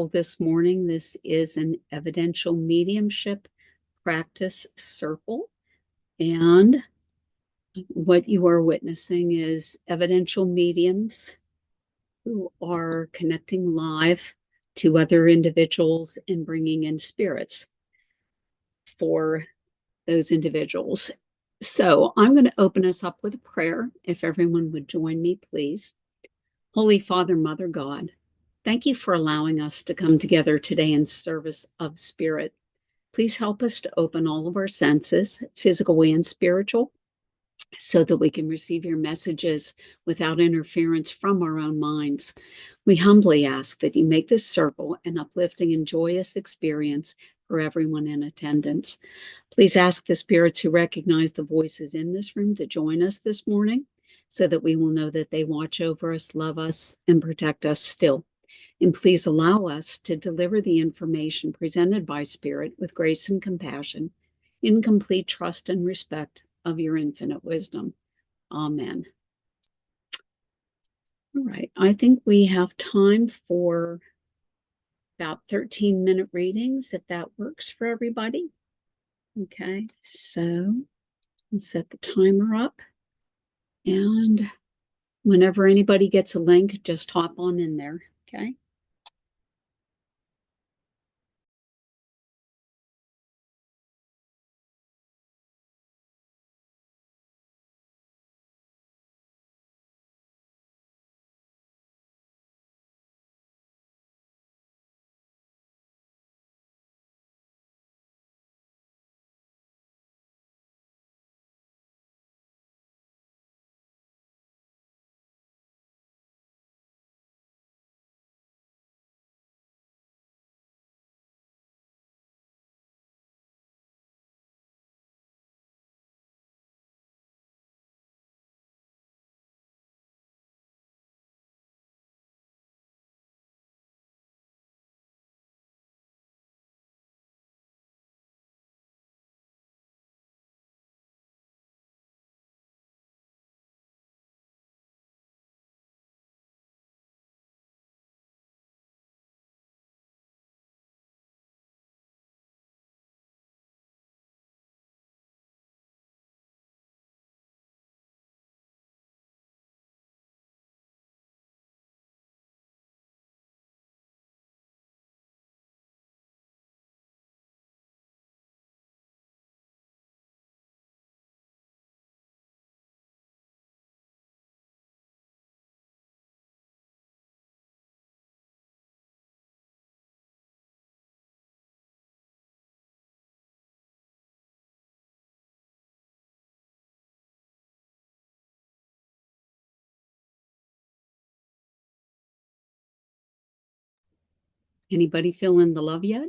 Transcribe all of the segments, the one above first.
circle this morning. This is an evidential mediumship practice circle. And what you are witnessing is evidential mediums who are connecting live to other individuals and bringing in spirits for those individuals. So I'm going to open us up with a prayer. If everyone would join me, please. Holy Father, Mother God, thank you for allowing us to come together today in service of spirit. Please help us to open all of our senses, physical and spiritual, so that we can receive your messages without interference from our own minds. We humbly ask that you make this circle an uplifting and joyous experience for everyone in attendance. Please ask the spirits who recognize the voices in this room to join us this morning, so that we will know that they watch over us, love us, and protect us still. And please allow us to deliver the information presented by Spirit with grace and compassion, in complete trust and respect of your infinite wisdom. Amen. All right, I think we have time for about 13-minute readings, if that works for everybody. Okay, so let's set the timer up. And whenever anybody gets a link, just hop on in there, okay? Anybody feeling the love yet?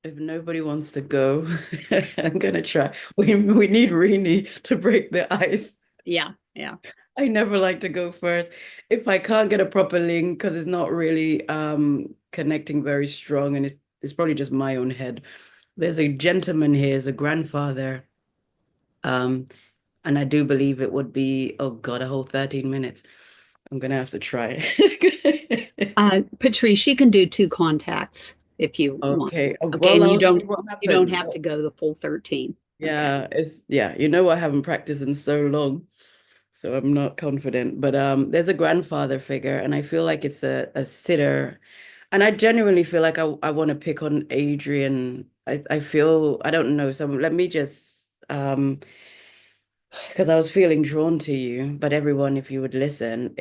If nobody wants to go, I'm gonna try. We need Rini to break the ice. Yeah. I never like to go first. If I can't get a proper link because it's not really connecting very strong, and it's probably just my own head. There's a gentleman here, is a grandfather. Um, and I do believe it would be, oh God, a whole 13 minutes. I'm gonna have to try. Patrice, you can do 2 contacts if you want. Okay. Okay, Well, and you I'll see don't what you don't happens. have to go the full 13. Okay. Yeah, you know I haven't practiced in so long, so I'm not confident. But there's a grandfather figure, and I feel like it's a sitter. And I genuinely feel like I want to pick on Adrienne. I feel I don't know. So let me just because I was feeling drawn to you, but everyone, if you would listening,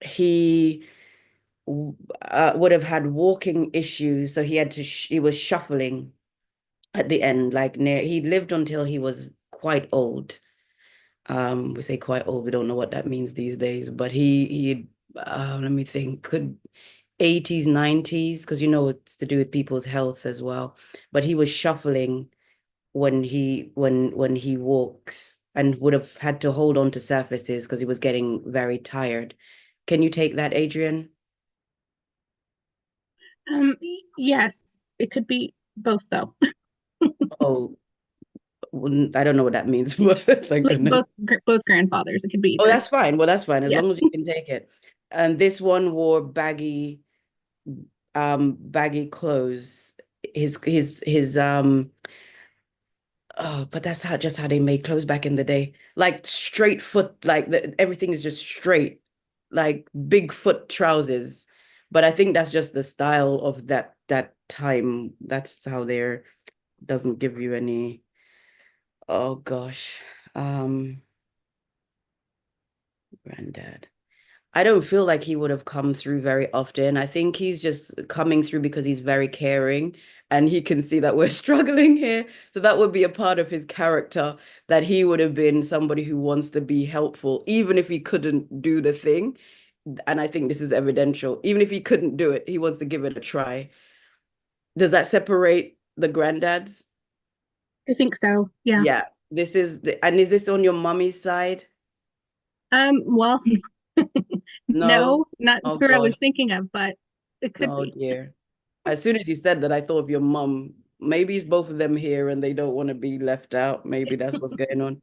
he would have had walking issues, so he had to he was shuffling at the end, like near he lived until he was quite old. We say quite old, we don't know what that means these days, but he let me think, could 80s, 90s, because you know it's to do with people's health as well. But he was shuffling when he walks and would have had to hold on to surfaces because he was getting very tired. Can you take that, Adrienne? Yes, it could be both though. Oh, I don't know what that means, but thank Like goodness. both grandfathers. It could be Oh, either. that's fine. Well, that's fine as Yeah. long as you can take it. And this one wore baggy clothes. His oh, but that's how just how they made clothes back in the day. Like straight foot, like everything is just straight, like big foot trousers. But I think that's just the style of that time. That's how they're doesn't give you any. Oh gosh. Granddad. I don't feel like he would have come through very often. I think he's just coming through because he's very caring and he can see that we're struggling here. So that would be a part of his character, that he would have been somebody who wants to be helpful, even if he couldn't do the thing. And I think this is evidential. Even if he couldn't do it, he wants to give it a try. Does that separate the granddads? I think so. Yeah. Yeah. And is this on your mommy's side? Well, No. no, not Oh who I was gosh. thinking of, but it could Oh be. dear. As soon as you said that, I thought of your mum. Maybe it's both of them here and they don't want to be left out. Maybe that's what's going on.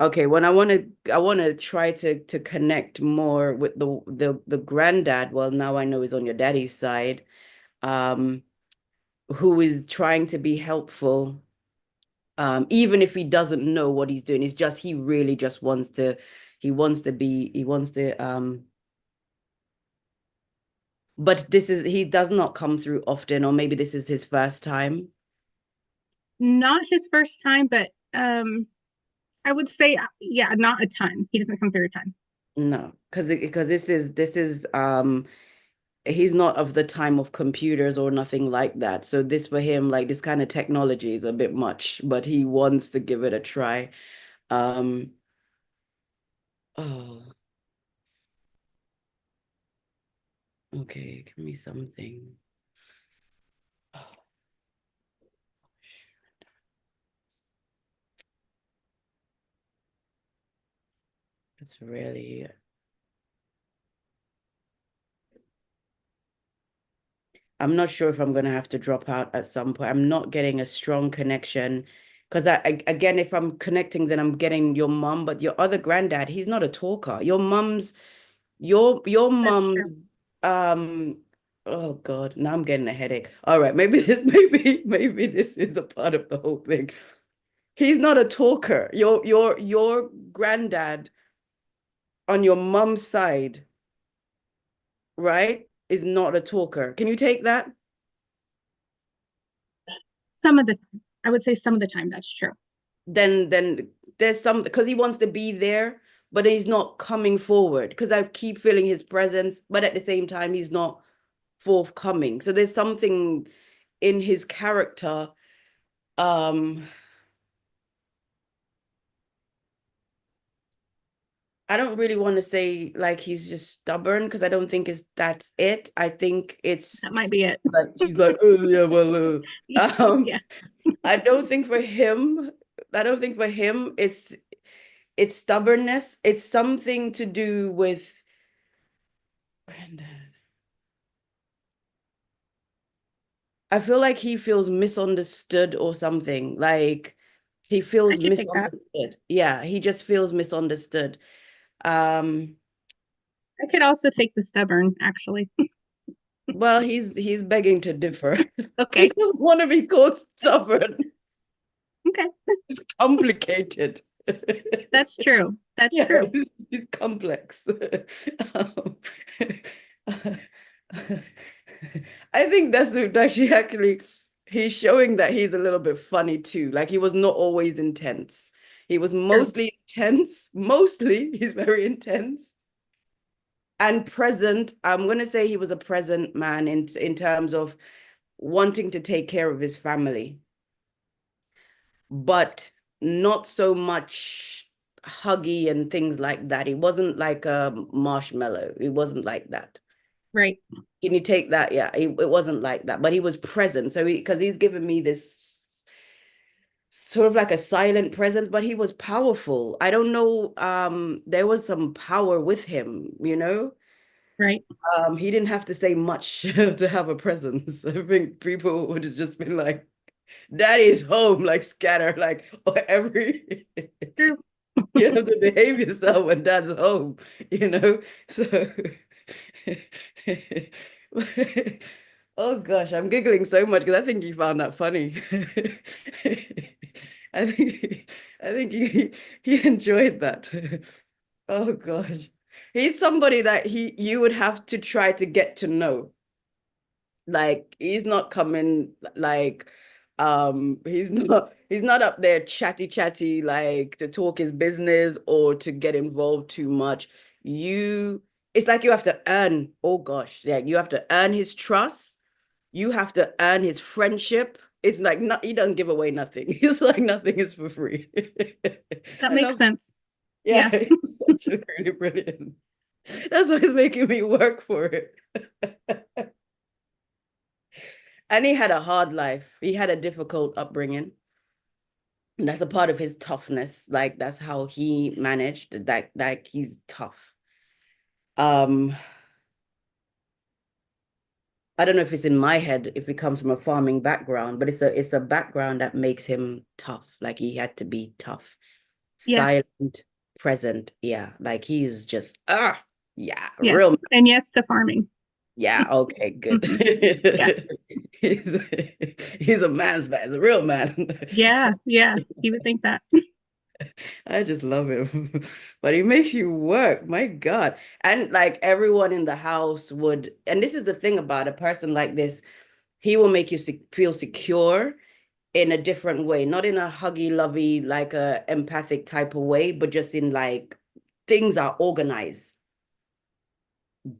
Okay, when I want to try to connect more with the granddad. Well, now I know he's on your daddy's side, um, who is trying to be helpful. Even if he doesn't know what he's doing, it's just he really just wants to but he does not come through often, or maybe this is his first time. Not his first time, but I would say yeah, not a ton. He doesn't come through a ton. No, because this is he's not of the time of computers or nothing like that. So this for him, like this kind of technology is a bit much, but he wants to give it a try. Um, oh, okay, give me something. Oh, it's really I'm not sure if I'm going to have to drop out at some point. I'm not getting a strong connection because again, if I'm connecting, then I'm getting your mom, but your other granddad, he's not a talker. Your That's mom, true. um, oh God, now I'm getting a headache. All right, maybe this is a part of the whole thing. He's not a talker. Your granddad on your mom's side, right, is not a talker. Can you take that? Some of the time, I would say some of the time that's true. Then there's some because he wants to be there, but he's not coming forward because I keep feeling his presence, but at the same time he's not forthcoming. So there's something in his character. Um, I don't really want to say like he's just stubborn because I don't think that's it. I think it's That might be it. like she's like, oh yeah, well, Yeah. I don't think for him, it's stubbornness. It's something to do with Granddad. I feel like he feels misunderstood or something. Like he I feels could take that. misunderstood. Yeah, he just feels misunderstood. Um, I could also take the stubborn, actually. well, he's begging to differ. He Okay. doesn't want to be called stubborn. Okay. It's complicated. That's true. That's Yeah, true. it's complex. Um, I think that's actually he's showing that he's a little bit funny too. Like he was not always intense. He was True. mostly intense. Mostly, he's very intense and present. I'm gonna say he was a present man in terms of wanting to take care of his family, but not so much huggy and things like that. He wasn't like a marshmallow. He wasn't like that. Right. Can you take that? Yeah, it wasn't like that, but he was present. So because he's given me this sort of like a silent presence, but he was powerful. I don't know. There was some power with him. Right. He didn't have to say much to have a presence. I think people would have just been like, Daddy's home, like scatter, like every True. you have to behave yourself when dad's home, you know? So oh gosh, I'm giggling so much because I think you found that funny. I think he enjoyed that. Oh gosh. He's somebody that you would have to try to get to know. Like he's not coming like he's not up there chatty like to talk his business or to get involved too much. It's like you have to earn, oh gosh, yeah, you have to earn his trust. You have to earn his friendship. It's like not he doesn't give away nothing. It's like nothing is for free. That I makes love sense. yeah, Yeah. it's such a really brilliant. That's why it's making me work for it. And he had a hard life. He had a difficult upbringing. And that's a part of his toughness. Like that's how he managed. That he's tough. I don't know if it's in my head if it comes from a farming background, but it's a background that makes him tough. Like he had to be tough, Yes. silent, present. Yeah, like he's just yeah, Yes. real. And yes to farming. Yeah, okay, good. Mhm. Yeah. He's a man's man, he's a real man. Yeah. Yeah. He would think that. I just love him. But he makes you work, my God. And like everyone in the house would, and this is the thing about a person like this, he will make you feel secure in a different way, not in a huggy, lovey, like a empathic type of way, but just in like things are organized.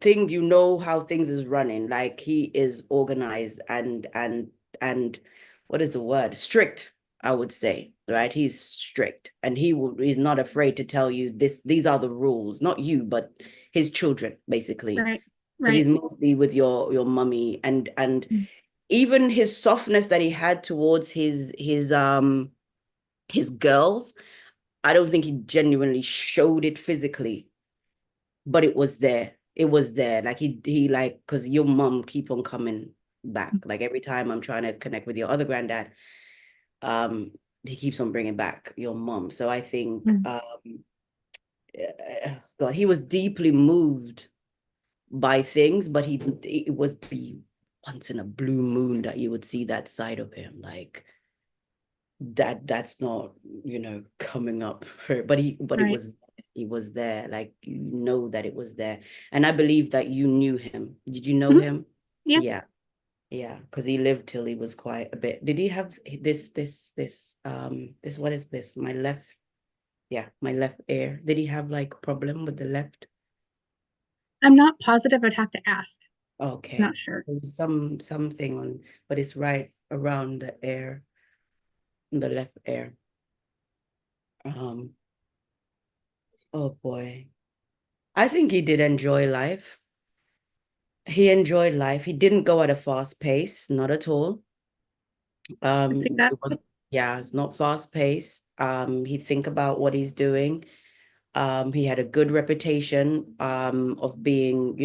You know how things is running. Like he is organized and what is the word? Strict, I would say, right? He's strict and he's not afraid to tell you these are the rules, not you, but his children, basically. Right. Because he's Right. mostly with your mummy and Mm. even his softness that he had towards his girls, I don't think he genuinely showed it physically, but it was there. It was there. Like he like because your mom keep on coming back. Like every time I'm trying to connect with your other granddad, um, he keeps on bringing back your mom. So I think, Mm. God, he was deeply moved by things, but it was be once in a blue moon that you would see that side of him, like that's not coming up but Right. it was there, like that it was there. And I believe that you knew him. Did you know Mhm. him? Yeah. Yeah, yeah, because he lived till he was quite a bit. Did he have this what is this, my left, yeah, my left ear, did he have like problem with the left? I'm not positive. I'd have to ask. Okay, Not sure. there was something on, but it's right around the ear, the left ear. um oh boy, I think he did enjoy life. He enjoyed life. He didn't go at a fast pace, not at all. I'd see that. It was, yeah, it's not fast paced. He'd think about what he's doing. He had a good reputation of being,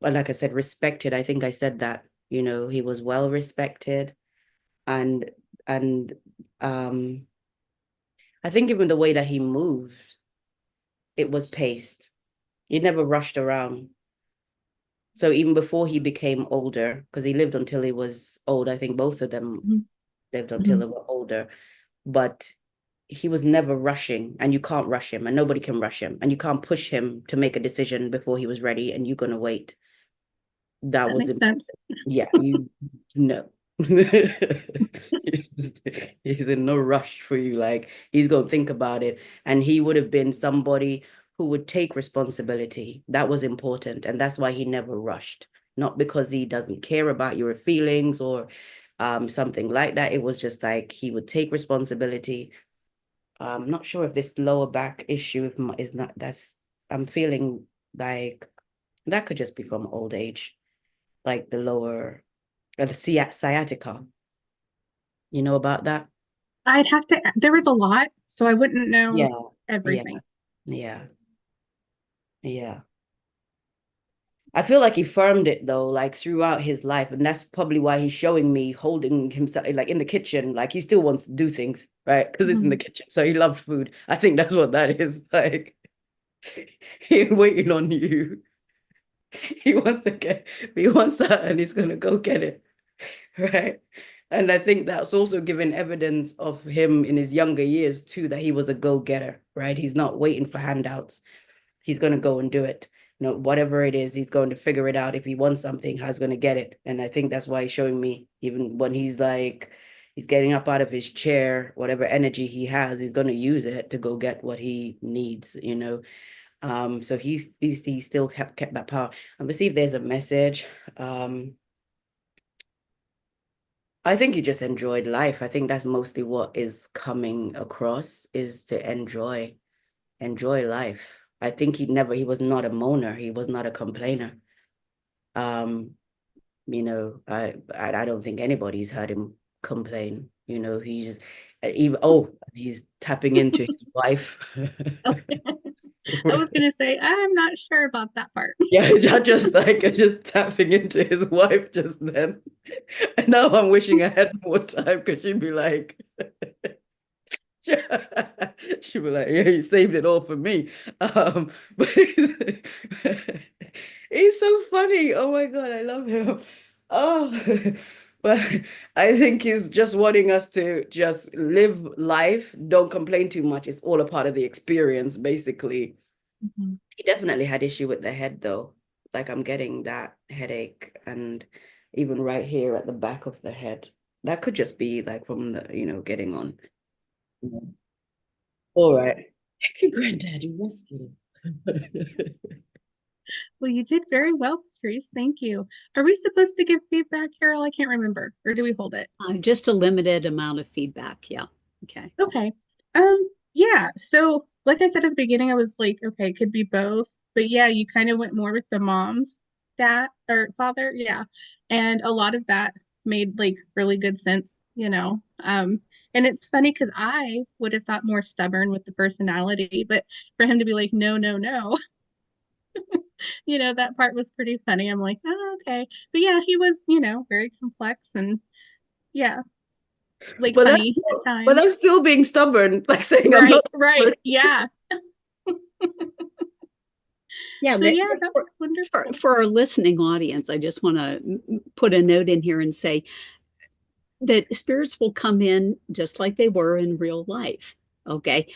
well, like I said, respected. I think I said that, he was well respected and and um I think even the way that he moved, it was paced. He never rushed around. So even before he became older, because he lived until he was old, I think both of them Mhm. lived until Mhm. they were older, but he was never rushing, and you can't rush him, and nobody can rush him, and you can't push him to make a decision before he was ready, and you're gonna wait. That That was makes sense. yeah, you know. He's in no rush for you. Like he's gonna think about it. And he would have been somebody who would take responsibility. That was important. And that's why he never rushed. Not because he doesn't care about your feelings or something like that. It was just like he would take responsibility. I'm not sure if this lower back issue is not that's I'm feeling like that could just be from old age, like the lower the sciatica. You know about that? I'd have to, there was a lot, so I wouldn't know Yeah, yeah, everything. yeah, yeah. I feel like he firmed it though, like throughout his life. And that's probably why he's showing me holding himself like in the kitchen. Like he still wants to do things, right? Because it's in the kitchen. So he loves food. I think that's what that is. Like he's waiting on you. He wants that and he's gonna go get it. Right. And I think that's also given evidence of him in his younger years too, that he was a go-getter, right? He's not waiting for handouts. He's going to go and do it. You know, whatever it is, he's going to figure it out. If he wants something, he's going to get it. And I think that's why he's showing me, even when he's like, he's getting up out of his chair, whatever energy he has, he's going to use it to go get what he needs, you know. So he's still kept that power. I'm gonna see if there's a message. I think he just enjoyed life. I think that's mostly what is coming across, is to enjoy life. I think he was not a moaner. He was not a complainer. You know, I don't think anybody's heard him complain. You know, he's even, he's tapping into his wife. I was gonna say, I'm not sure about that part. Yeah, just tapping into his wife just then. And now I'm wishing I had more time, because she'd be like, she'd be like, yeah, you saved it all for me. But he's so funny. Oh my God, I love him. Oh, but I think he's just wanting us to just live life, don't complain too much. It's all a part of the experience, basically. He definitely had issue with the head though. Like I'm getting that headache, and even right here at the back of the head. That could just be like from the, you know, getting on. Yeah. All right. Thank you, Granddaddy. Rescue. Well, you did very well, Patrice. Thank you. Are we supposed to give feedback, Carol? I can't remember. Or do we hold it? Just a limited amount of feedback. Yeah. Okay. Okay. Yeah. So, like I said at the beginning, I was like, okay, it could be both. But yeah, you kind of went more with the mom's dad or father. Yeah. And a lot of that made like really good sense, you know. And it's funny because I would have thought more stubborn with the personality, but for him to be like, no, no, no, you know, that part was pretty funny. I'm like, oh, okay. But yeah, he was, you know, very complex and yeah, like But funny at times. that's still being stubborn, like saying I'm Right, not right. Yeah. Yeah, So yeah, that was wonderful. for our listening audience, I just want to put a note in here and say that spirits will come in just like they were in real life. Okay.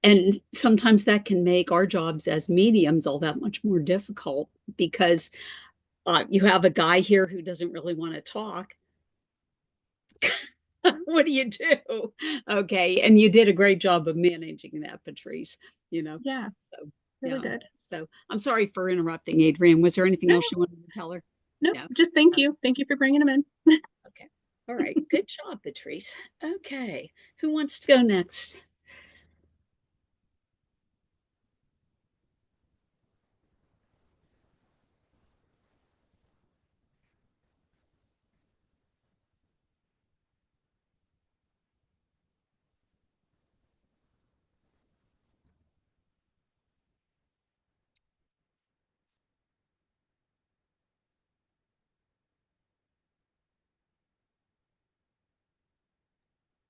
And sometimes that can make our jobs as mediums all that much more difficult, because you have a guy here who doesn't really want to talk. What do you do? Okay. And you did a great job of managing that, Patrice, you know. Yeah, So really yeah. good. So I'm sorry for interrupting, Adrienne. Was there anything No, else you wanted to tell her? no, Yeah. just thank you. Thank you for bringing them in. Okay. All right. Good job, Patrice. Okay. Who wants to go next?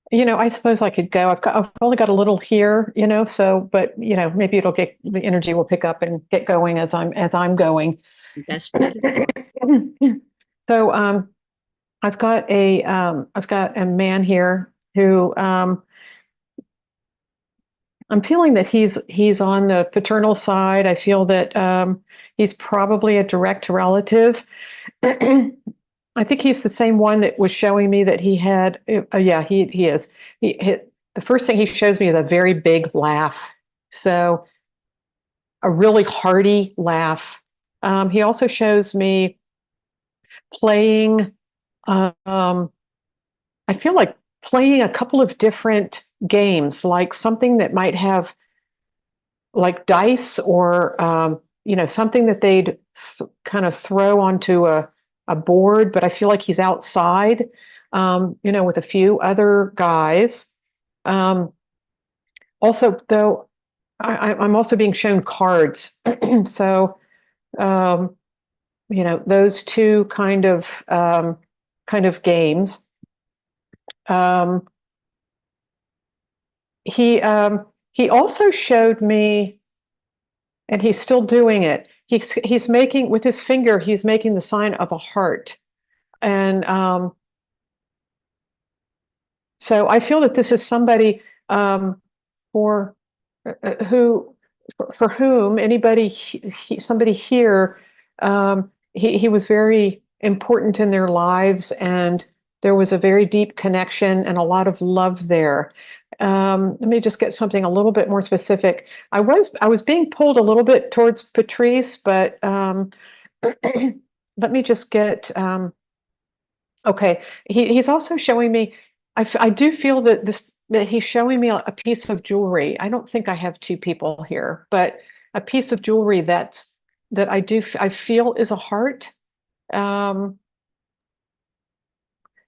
You know, I suppose I could go. I've only got a little here, you know, so, but you know, maybe the energy will pick up and get going as I'm going. Best way to do it. So, I've got a man here who, I'm feeling that he's on the paternal side. I feel that, he's probably a direct relative. I think he's the same one that was showing me that he had. Yeah, he is. The first thing he shows me is a very big laugh. So a really hearty laugh. He also shows me playing. I feel like playing a couple of different games, like something that might have like dice or you know, something that they'd kind of throw onto a board, but I feel like he's outside, you know, with a few other guys. Also, though, I'm also being shown cards. So those two kind of games. He also showed me, and he's still doing it. He's making with his finger. He's making the sign of a heart, and so I feel that this is somebody for who for whom anybody somebody here he was very important in their lives, and there was a very deep connection and a lot of love there. Let me just get something a little bit more specific. I was being pulled a little bit towards Patrice, but let me just get okay. He's also showing me. I do feel that he's showing me a piece of jewelry. I don't think I have two people here, but a piece of jewelry that I feel is a heart.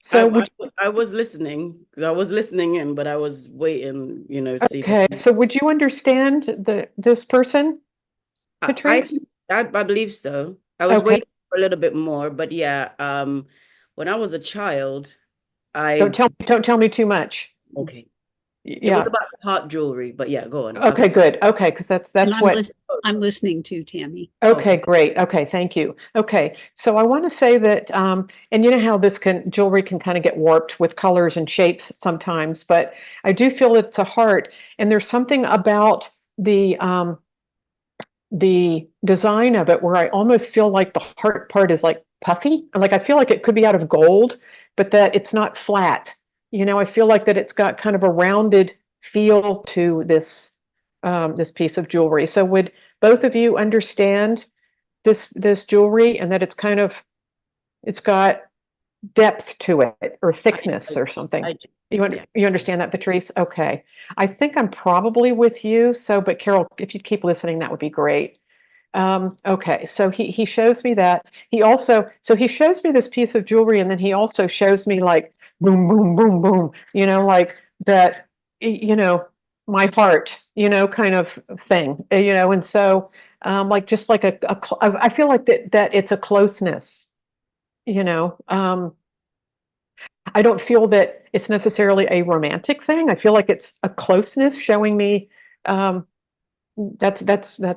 So I was listening. I was listening in, but I was waiting, to see. Okay, so would you understand this person, Patrice? I believe so. I was Okay. waiting for a little bit more, but yeah. When I was a child, Don't tell me too much. okay. It Yeah. was about heart jewelry, but yeah, go on. Okay, good. Okay, because that's And what. I'm listening to Tammy. Okay, great. Okay, thank you. Okay, so I want to say that, and you know how jewelry can kind of get warped with colors and shapes sometimes, but I do feel it's a heart, and there's something about the design of it where I almost feel like the heart part is like puffy. Like I feel like it could be out of gold, but that it's not flat. I feel like that it's got kind of a rounded feel to this piece of jewelry. So would both of you understand this jewelry, and that it's got depth to it or thickness or something? You understand that, Patrice? Okay. I think I'm probably with you. So, but Carol, if you'd keep listening, that would be great. Okay. So he shows me that. He shows me this piece of jewelry, and then he also shows me like boom, boom, boom, boom, like that, my heart, kind of thing, and so, like, just like I feel like that it's a closeness, I don't feel that it's necessarily a romantic thing. I feel like it's a closeness showing me, that's the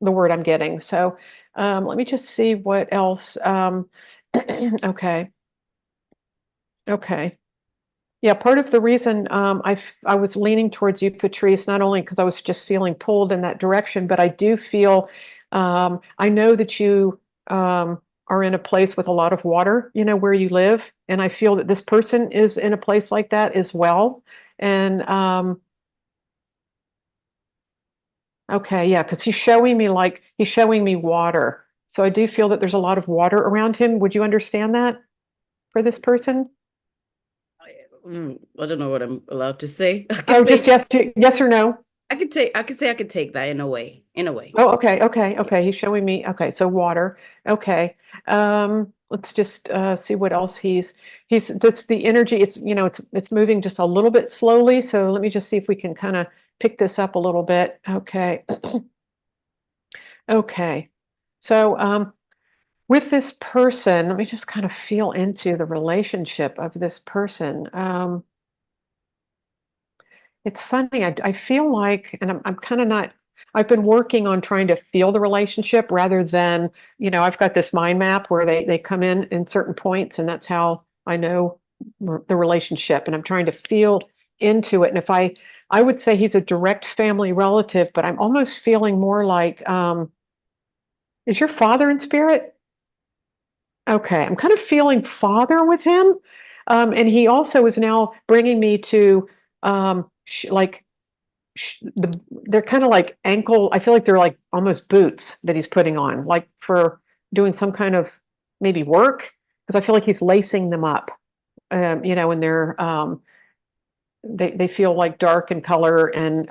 word I'm getting. So let me just see what else. Okay. Okay. Yeah, part of the reason I was leaning towards you, Patrice, not only because I was just feeling pulled in that direction, but I do feel I know that you are in a place with a lot of water, where you live, and I feel that this person is in a place like that as well. And okay, yeah, because he's showing me water, so I do feel that there's a lot of water around him. Would you understand that for this person? I don't know what I'm allowed to say. Oh, just yes or no. I could take that in a way. Oh, okay. He's showing me. Okay, so water. Okay. Let's just see what else that's the energy. It's moving just a little bit slowly. So let me just see if we can kind of pick this up a little bit. Okay. Okay. So with this person, let me just kind of feel into the relationship of this person. It's funny. I feel like, and I'm kind of not, I've been working on trying to feel the relationship rather than, I've got this mind map where they come in certain points, and that's how I know the relationship. And I'm trying to feel into it. And if I would say he's a direct family relative, but I'm almost feeling more like, is your father in spirit? Okay. I'm kind of feeling father with him. And he also is now bringing me to, like, they're kind of like ankle. I feel like they're like almost boots that he's putting on, like for doing some kind of maybe work, because I feel like he's lacing them up, and they're they feel like dark in color, and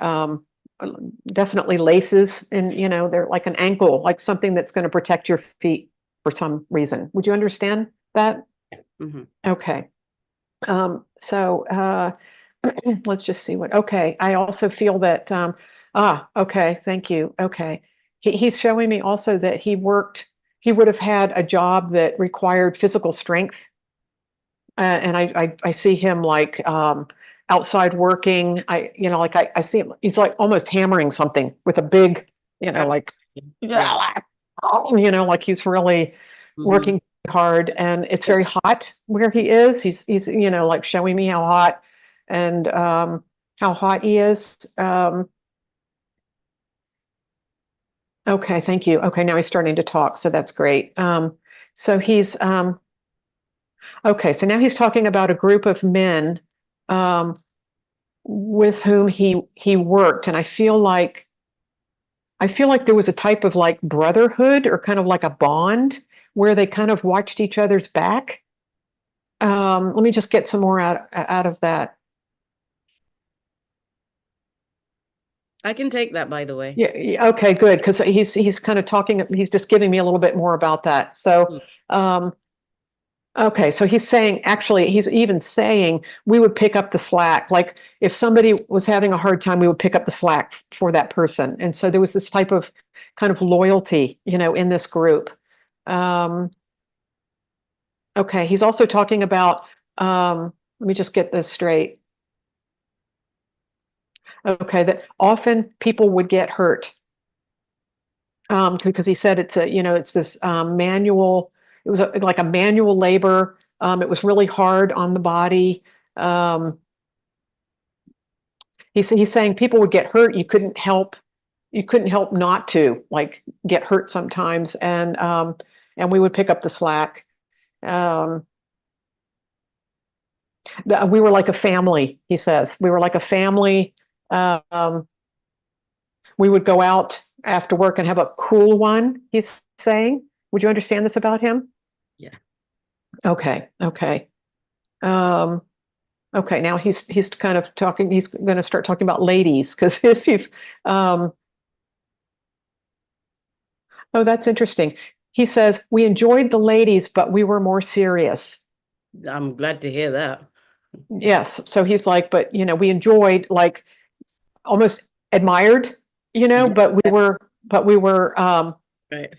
definitely laces, and they're like an ankle, like something that's going to protect your feet for some reason. Would you understand that? Mm-hmm. Okay. So let's just see okay. I also feel that, okay, thank you. Okay. He's showing me also that he worked he would have had a job that required physical strength. And I see him like outside working. I see him, he's like almost hammering something with a big, like, Yeah. like he's really working hard, and it's very hot where he is. He's like showing me how hot he is. Okay, thank you. Okay, now he's starting to talk, so that's great. So he's okay, so now he's talking about a group of men with whom he worked, and I feel like there was a type of like brotherhood or kind of like a bond where they kind of watched each other's back. Let me just get some more out of that. I can take that, by the way. Yeah. Okay, good. Because he's kind of talking. He's just giving me a little bit more about that. So, okay. So he's saying, actually, he's even saying we would pick up the slack. Like if somebody was having a hard time, we would pick up the slack for that person. And so there was this type of kind of loyalty, in this group. Okay. He's also talking about. Let me just get this straight. Okay, that often people would get hurt because he said it's this manual. It was like a manual labor. It was really hard on the body. He's saying people would get hurt. You couldn't help not to like get hurt sometimes, and we would pick up the slack. We were like a family. He says we were like a family. We would go out after work and have a cool one, he's saying. Would you understand this about him? Yeah. Okay. Okay, now he's kind of talking, he's going to start talking about ladies because oh, that's interesting. He says, we enjoyed the ladies, but we were more serious. I'm glad to hear that. Yes. So he's like, but we enjoyed, like almost admired, but we were right.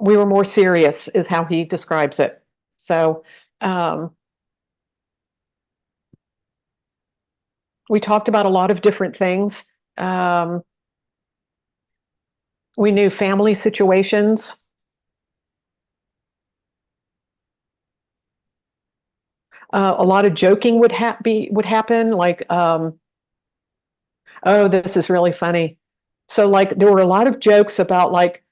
We were more serious is how he describes it. So we talked about a lot of different things. We knew family situations. A lot of joking would happen, like oh, this is really funny. So like there were a lot of jokes about like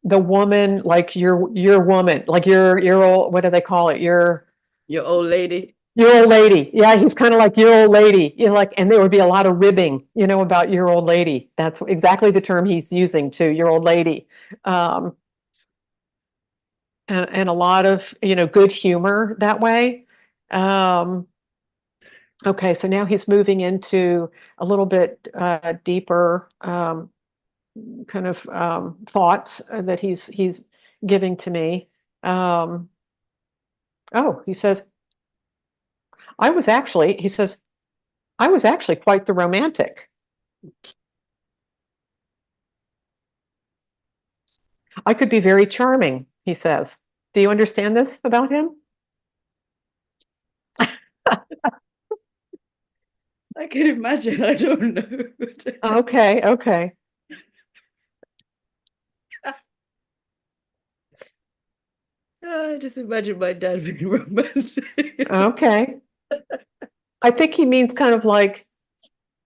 the woman, like your woman, like your old, what do they call it? Your old lady. Your old lady. Yeah, he's kind of like your old lady. And there would be a lot of ribbing, about your old lady. That's exactly the term he's using too, your old lady. And a lot of, good humor that way. Okay, so now he's moving into a little bit deeper kind of thoughts that he's giving to me. Oh, he says, he says, I was actually quite the romantic. I could be very charming, he says. Do you understand this about him? I can imagine. I don't know. Okay. I just imagine my dad being romantic. Okay. I think he means kind of like,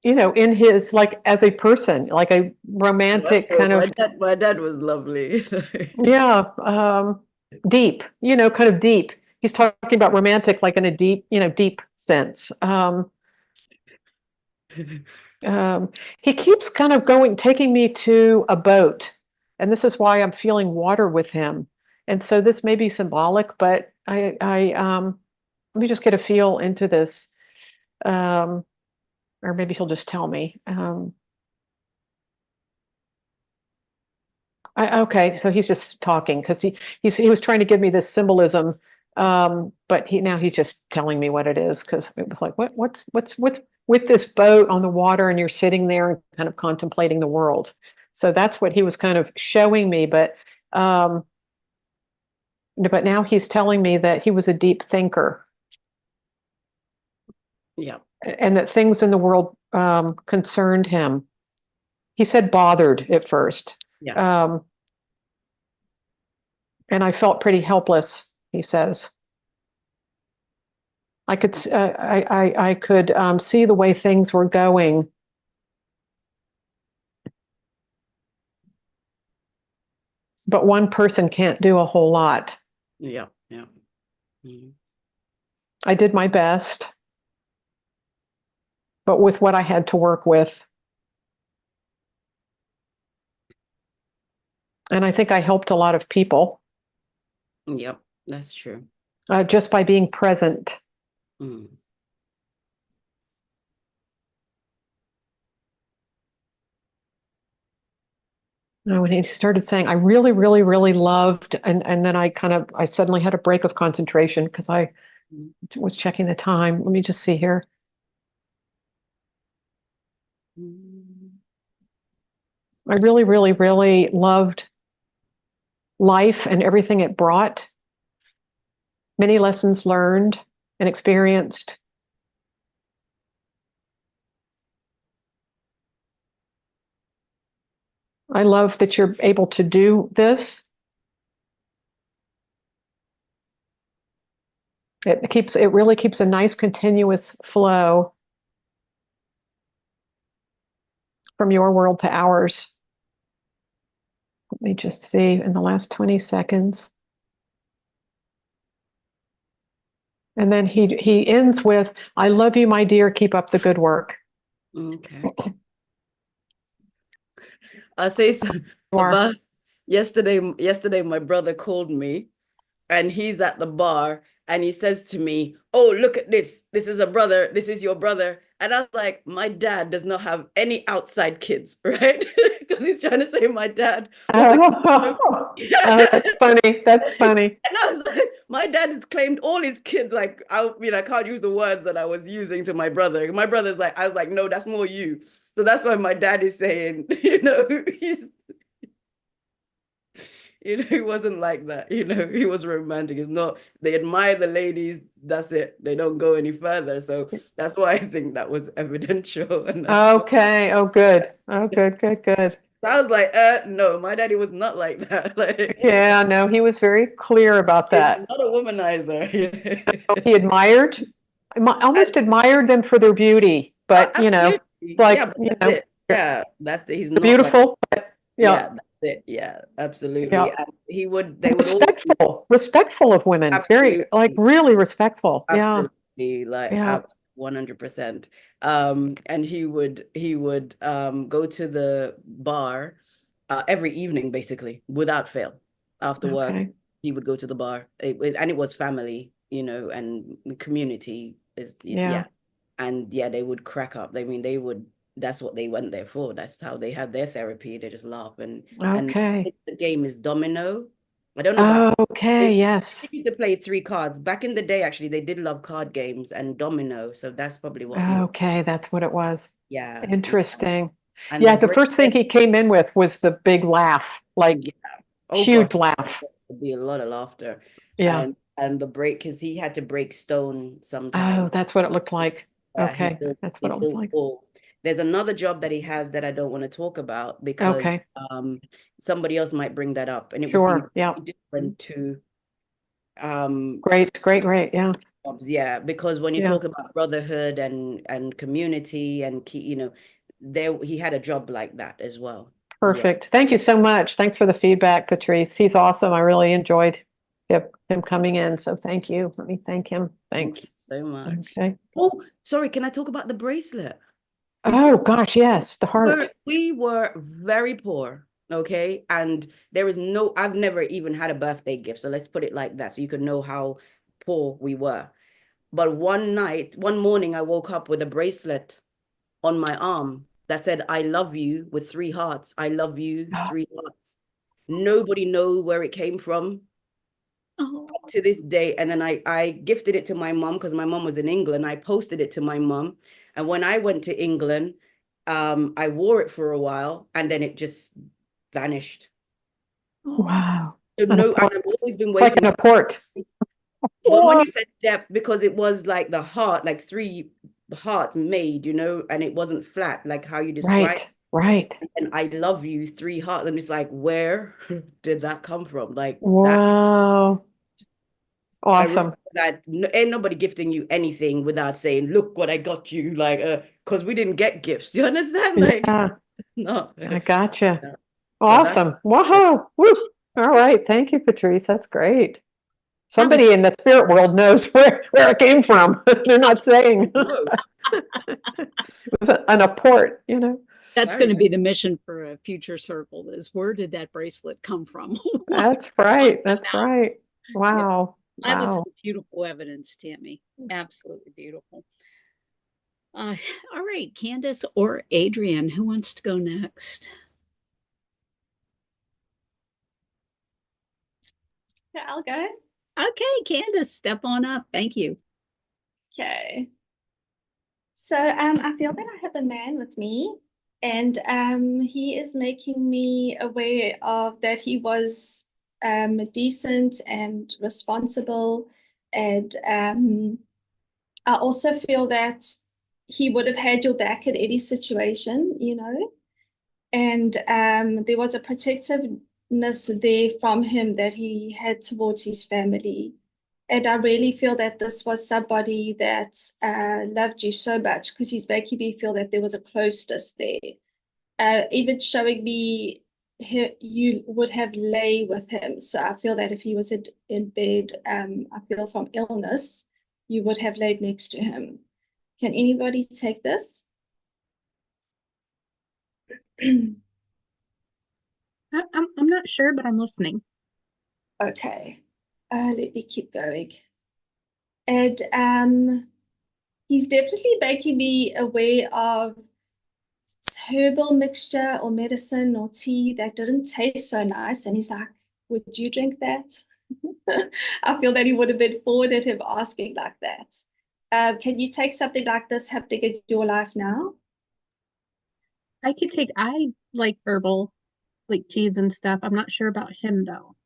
in his, like, as a person, like a romantic kind of. My dad was lovely. Yeah, deep, kind of deep. He's talking about romantic, like in a deep, deep sense. He keeps kind of taking me to a boat, and this is why I'm feeling water with him. And so this may be symbolic, but I let me just get a feel into this. Or maybe he'll just tell me. Okay, so he's just talking because he was trying to give me this symbolism, but he's just telling me what it is because it was like what's with this boat on the water and you're sitting there and kind of contemplating the world. So that's what he was kind of showing me. But but now he's telling me that he was a deep thinker Yeah. and that things in the world concerned him. He said bothered at first. Yeah. And I felt pretty helpless, he says. I could see the way things were going. But one person can't do a whole lot. Yeah. Yeah. Mhm. I did my best, but with what I had to work with. And I think I helped a lot of people Yep, that's true. just by being present. Mm. When he started saying, I really, really, really loved, and then I suddenly had a break of concentration because I was checking the time. Let me just see here. I really, really, really loved life and everything it brought. Many lessons learned and experienced. I love that you're able to do this. It really keeps a nice continuous flow from your world to ours. Let me just see in the last 20 seconds. And then he ends with, I love you, my dear, keep up the good work. Okay. I'll say so You are. about yesterday my brother called me and he's at the bar and he says to me, oh, look at this. This is a brother. This is your brother. And I was like, my dad does not have any outside kids, right? Because he's trying to say my dad was Oh, that's funny. That's funny. And I was like, my dad has claimed all his kids. Like, I can't use the words that I was using to my brother. My brother's like, I was like, no, that's more you. So that's why my dad is saying, he wasn't like that. He was romantic. It's not, they admire the ladies. That's it. They don't go any further. So that's why I think that was evidential. And Okay. Oh, good. Oh, good, good, good. So I was like, no, my daddy was not like that. Like, Yeah, no, he was very clear about he's that. not a womanizer. He almost admired them for their beauty, but Absolutely. it's like, Yeah, but that's it. Yeah, that's it. He's they're not like, beautiful, but yeah, that's it. Yeah, absolutely. yeah. And they would all Respectful of women, very, like, absolutely, really respectful. Yeah, absolutely, like yeah. 100%. And he would go to the bar every evening, basically, without fail. After work, Okay. he would go to the bar. And it was family, and community is, Yeah. yeah. And yeah, they would crack up. I mean, that's what they went there for. That's how they had their therapy. They just laugh. And I Okay. think the game is domino. I don't know about Okay. they Yes. used to play 3 cards. Back in the day, actually, they did love card games and domino. So that's probably what he was. Okay. That's what it was. Yeah. Interesting. And Yeah. The first thing he came in with was the big laugh, like yeah. Oh huge gosh, laugh. there'd be a lot of laughter. Yeah. And the break, because he had to break stone sometimes. Oh, that's what it looked like. He Okay. That's what it looked built like. walls. There's another job that he has that I don't want to talk about because Okay. somebody else might bring that up, and it would seem Sure. Yeah. different to Great. Great. Great. Yeah. jobs. Yeah, because when you Yeah. talk about brotherhood and community and he had a job like that as well. Perfect. Thank you so much. Thanks for the feedback, Patrice. He's awesome. I really enjoyed him coming in. So thank you. Let me thank him. Thank Thanks. you so much. Okay. Oh, sorry, can I talk about the bracelet? Oh gosh, yes, the heart. We were very poor, okay? And I've never even had a birthday gift. So let's put it like that so you could know how poor we were. But one morning, I woke up with a bracelet on my arm that said, I love you with 3 hearts. I love you, 3 hearts. Nobody knows where it came from to this day. And then I gifted it to my mom because my mom was in England. I posted it to my mom. And when I went to England, I wore it for a while and then it just vanished. Wow. No, and I've always been Like waiting. in a port. Well, when you said depth, because it was like the heart, like 3 hearts made, and it wasn't flat, like how you described. Right. And I love you, 3 hearts. I'm just like, where did that come from? Like that. Wow. I Awesome. remember that ain't nobody gifting you anything without saying, "Look what I got you." Like, because we didn't get gifts. You understand? Like, Yeah, no. I gotcha. So Awesome. Wow. Woo. All right. Thank you, Patrice. That's great. Somebody in the spirit world knows where it came from. They're not saying. no, It was an apport, That's very going to nice. be the mission for a future circle is where did that bracelet come from? That's right. That's right. Wow. That was Wow. some beautiful evidence, Tammy. Absolutely beautiful. All right, Candice or Adrienne, who wants to go next? Yeah, I'll go. Okay, Candice, step on up. Thank you. Okay. So I feel that I have a man with me, and he is making me aware of that he was decent and responsible, and I also feel that he would have had your back at any situation, and there was a protectiveness there from him that he had towards his family. And I really feel that this was somebody that loved you so much because he's making me feel that there was a closeness there. Even showing me you would have lay with him. So I feel that if he was in bed, I feel from illness, you would have laid next to him. Can anybody take this? I'm not sure, but I'm listening. Okay. Let me keep going. And he's definitely making me aware of herbal mixture or medicine or tea that didn't taste so nice. And he's like, would you drink that? I feel that he would have been forward at him asking like that. Can you take something like this happening in your life now? I like herbal, like teas and stuff. I'm not sure about him though.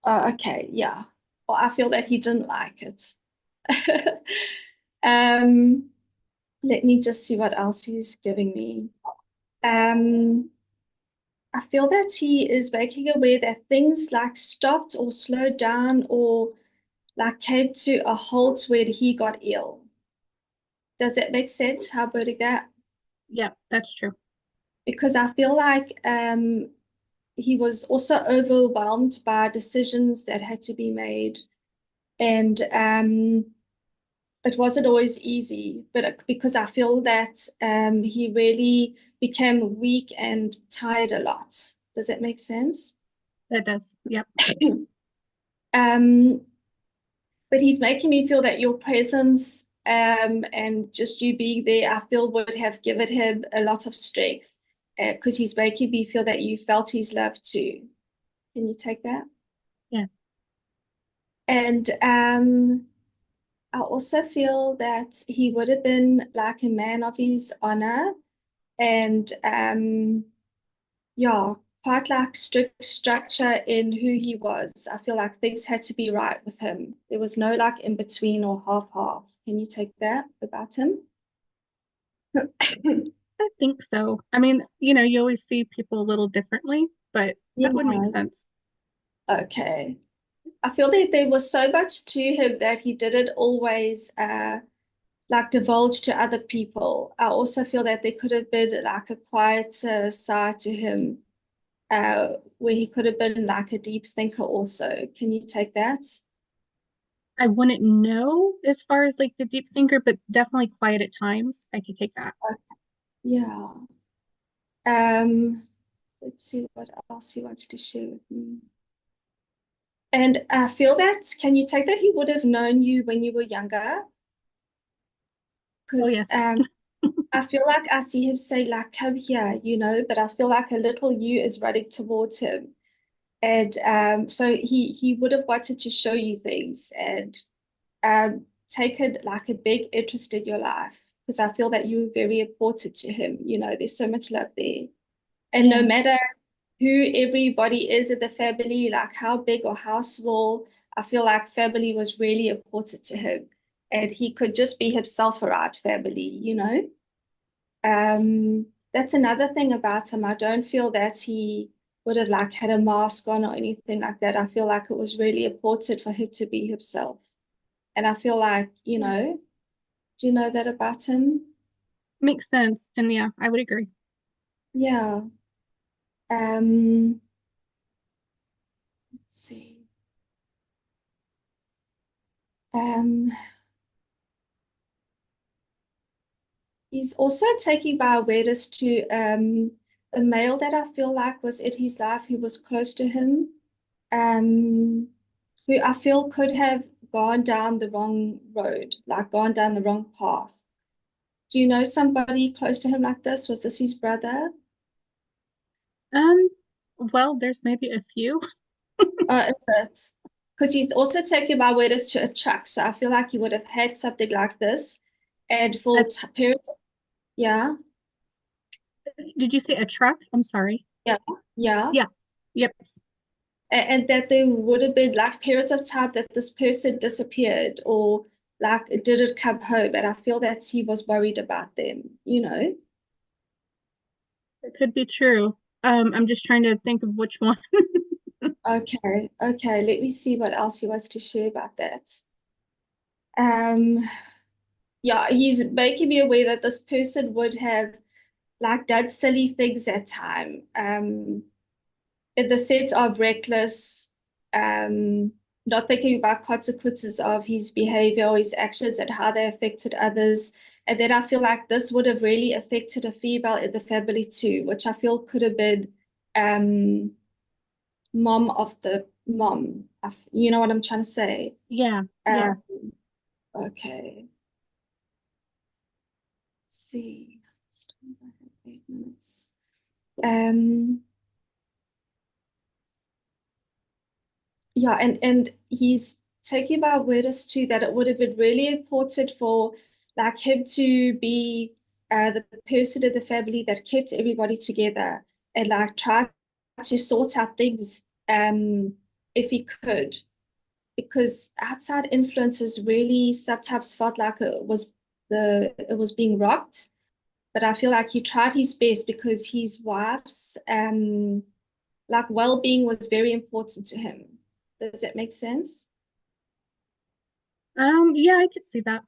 Okay, yeah. Well, I feel that he didn't like it. um, let me just see what else he's giving me. I feel that he is making aware that things like stopped or slowed down or like came to a halt when he got ill. Does that make sense? How about that? Yeah, that's true. Because I feel like he was also overwhelmed by decisions that had to be made. And it wasn't always easy, but because I feel that he really became weak and tired a lot. Does that make sense? That does. Yep. But he's making me feel that your presence and just you being there, I feel would have given him a lot of strength because he's making me feel that you felt his love too. Can you take that? Yeah. And I also feel that he would have been like a man of his honor and yeah, quite like strict structure in who he was. I feel like things had to be right with him. There was no like in between or half. Can you take that about him? I think so. I mean, you always see people a little differently, but that would make sense. Okay. I feel that there was so much to him that he didn't always like divulge to other people. I also feel that there could have been like a quieter side to him where he could have been like a deep thinker also. Can you take that? I wouldn't know as far as like the deep thinker, but definitely quiet at times. I could take that. Okay. Yeah. Let's see what else he wants to share with me. And I feel that, can you take that he would have known you when you were younger? Because yes. I feel like I see him say like, come here, but I feel like a little you is running towards him. And so he would have wanted to show you things and taken like a big interest in your life because I feel that you're very important to him. There's so much love there. And no matter who everybody is in the family, like how big or how small. I feel like family was really important to him, and he could just be himself around family, you know. That's another thing about him. I don't feel that he would have like had a mask on or anything like that. I feel like it was really important for him to be himself. And I feel like, you know, do you know that about him? Makes sense. And yeah, I would agree. Yeah. Let's see. He's also taking by awareness to a male that I feel like was in his life who was close to him, who I feel could have gone down the wrong road, like gone down the wrong path. Do you know somebody close to him like this? Was this his brother? Well, there's maybe a few. It's it. Because he's also taken by awareness to a truck, so I feel like he would have had something like this. And for parents, yeah. Did you say a truck? I'm sorry. Yeah. Yeah. Yep. And that there would have been like periods of time that this person disappeared or like didn't come home, and I feel that he was worried about them, you know. It could be true. I'm just trying to think of which one. Okay, let me see what else he wants to share about that. Yeah, he's making me aware that this person would have like done silly things at time, in the sense of reckless, not thinking about consequences of his behavior or his actions and how they affected others. And then I feel like this would have really affected a female in the family too, which I feel could have been mom of the mom. You know what I'm trying to say? Yeah. Okay. Let's see. 8 minutes. Yeah, and he's taking my word as to that it would have been really important for like him to be the person in the family that kept everybody together and like try to sort out things if he could, because outside influences really sometimes felt like it was being rocked. But I feel like he tried his best because his wife's like well-being was very important to him. Does that make sense? Yeah, I could see that.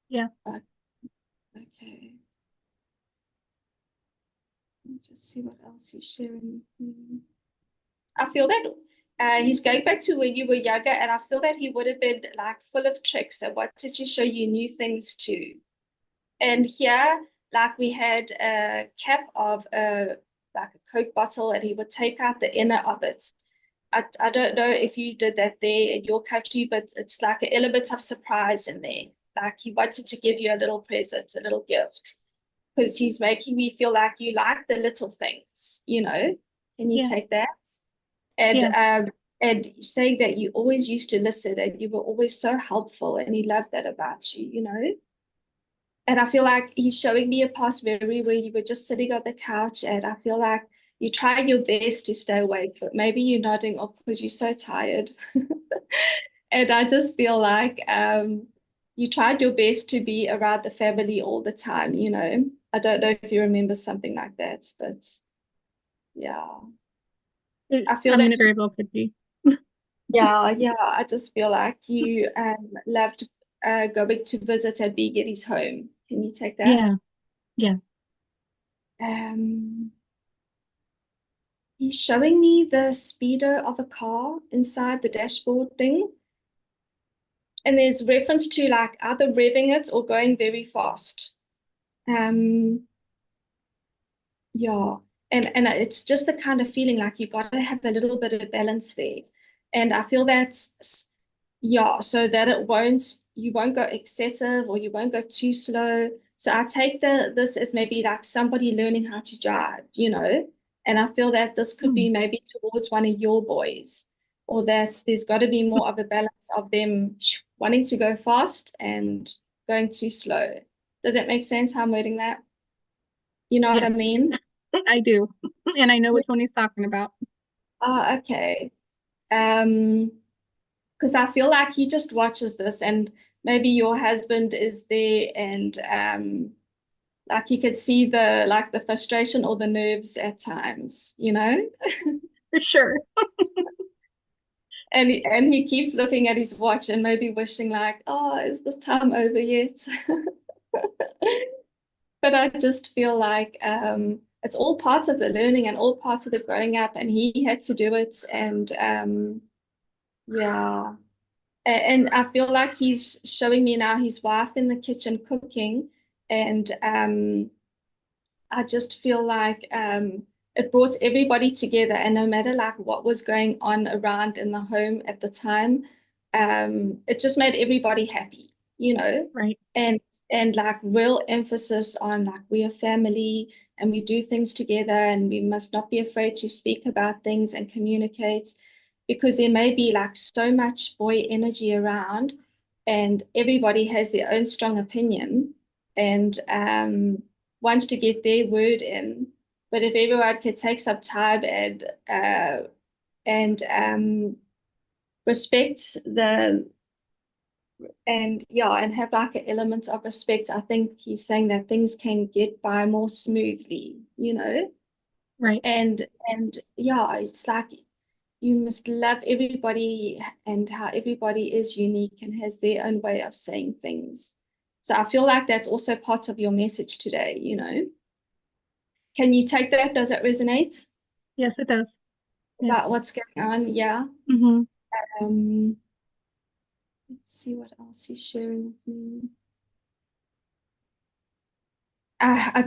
Yeah. Okay. Let me just see what else he's sharing with me. I feel that he's going back to when you were younger, and I feel that he would have been like full of tricks and wanted to show you new things too. And here, like we had a cap of like a Coke bottle, and he would take out the inner of it. I don't know if you did that there in your country, but it's like an element of surprise in there. Like he wanted to give you a little present, a little gift, because he's making me feel like you like the little things, you know. Can you take that? And Yes. And saying that you always used to listen and you were always so helpful, and he loved that about you, you know. And I feel like he's showing me a past memory where you were just sitting on the couch, and I feel like you're trying your best to stay awake, but maybe you're nodding off because you're so tired. And I just feel like you tried your best to be around the family all the time, you know. I don't know if you remember something like that, but yeah. I feel that very well could be. yeah, I just feel like you loved going to visit and being at his home. Can you take that? Yeah. He's showing me the speedo of a car inside the dashboard thing. And there's reference to like either revving it or going very fast. Yeah. And it's just the kind of feeling like you got to have a little bit of balance there. And I feel that's, yeah, so that you won't go excessive or you won't go too slow. So I take this as maybe like somebody learning how to drive, you know, and I feel that this could be maybe towards one of your boys, or that there's got to be more of a balance of them wanting to go fast and going too slow. Does that make sense how I'm wording that? You know what I Yes. mean? I do. And I know which one he's talking about. Oh, okay. Because I feel like he just watches this, and maybe your husband is there, and like you could see the frustration or the nerves at times, you know? For sure. And he keeps looking at his watch and maybe wishing like, oh, is this time over yet? But I just feel like it's all part of the learning and all part of the growing up, and he had to do it. And yeah. And I feel like he's showing me now his wife in the kitchen cooking, and I just feel like it brought everybody together, and no matter like what was going on around in the home at the time, it just made everybody happy, you know, Right. and like real emphasis on like we're a family and we do things together, and we must not be afraid to speak about things and communicate, because there may be like so much boy energy around, and everybody has their own strong opinion, and wants to get their word in. But if everyone could take some time and respect and have like an element of respect, I think he's saying that things can get by more smoothly, you know? Right. And yeah, it's like you must love everybody, and how everybody is unique and has their own way of saying things. So I feel like that's also part of your message today, you know? Can you take that? Does it resonate Yes, it does. Yes. about what's going on? Yeah. Mm-hmm. Let's see what else he's sharing with me. I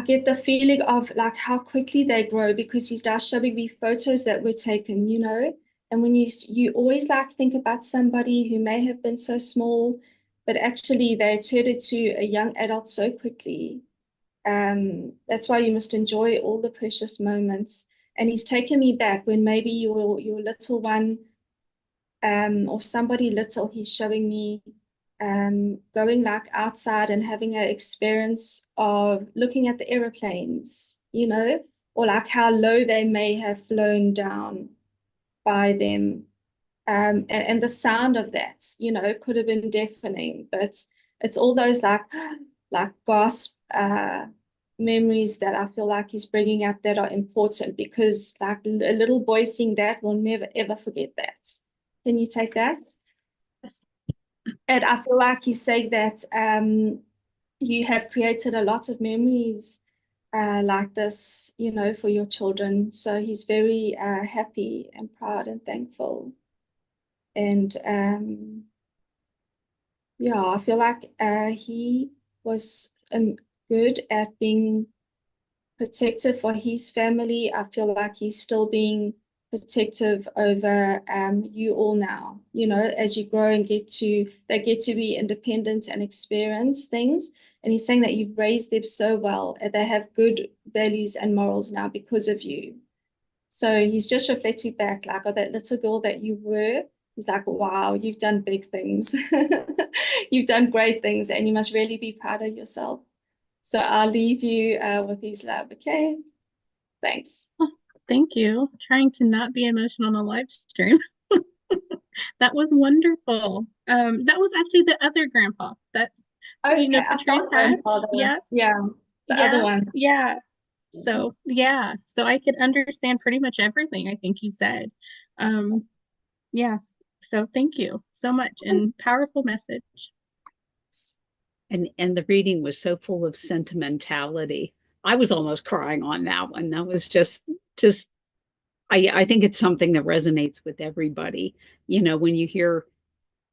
get the feeling of like how quickly they grow, because he's now showing me photos that were taken, you know, and when you always like think about somebody who may have been so small, but actually they turned into a young adult so quickly. That's why you must enjoy all the precious moments. And he's taken me back when maybe your little one, or somebody little, he's showing me going like outside and having an experience of looking at the aeroplanes, you know, or like how low they may have flown down by them. And the sound of that, you know, could have been deafening, but it's all those like gasp memories that I feel like he's bringing up that are important, because like a little boy seeing that will never ever forget that. Can you take that? Yes. And I feel like he's saying that you have created a lot of memories like this, you know, for your children. So he's very happy and proud and thankful. And yeah, I feel like he was good at being protective for his family. I feel like he's still being protective over you all now, you know, as you grow and they get to be independent and experience things. And he's saying that you've raised them so well, and they have good values and morals now because of you. So he's just reflecting back, like, oh, that little girl that you were. He's like, wow, you've done big things. You've done great things, and you must really be proud of yourself. So I'll leave you with his love, okay? Thanks. Oh, thank you. Trying to not be emotional on a live stream. That was wonderful. That was actually the other grandpa that Okay, Patrice had. Yeah. Yeah, the other one. Yeah. So yeah. So I could understand pretty much everything I think you said. Yeah. So thank you so much, and powerful message. And the reading was so full of sentimentality. I was almost crying on that one. That was just I think it's something that resonates with everybody. You know, when you hear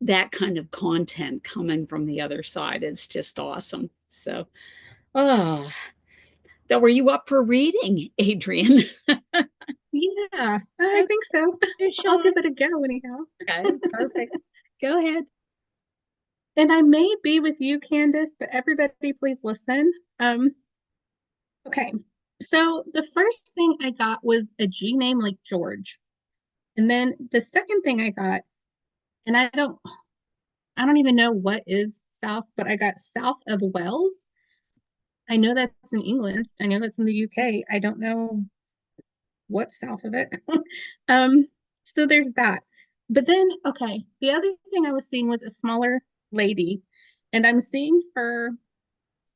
that kind of content coming from the other side, it's just awesome. So, oh, so were you up for reading, Adrienne? Yeah, I think so. I'll give it a go anyhow. Okay, perfect. Go ahead. And I may be with you, Candice, but everybody please listen. Okay. So the first thing I got was a G name like George. And then the second thing I got, and I don't even know what is south, but I got south of Wells. I know that's in England. I know that's in the UK. I don't know what's south of it. um, so there's that. But then, okay, the other thing I was seeing was a smaller lady, and I'm seeing her,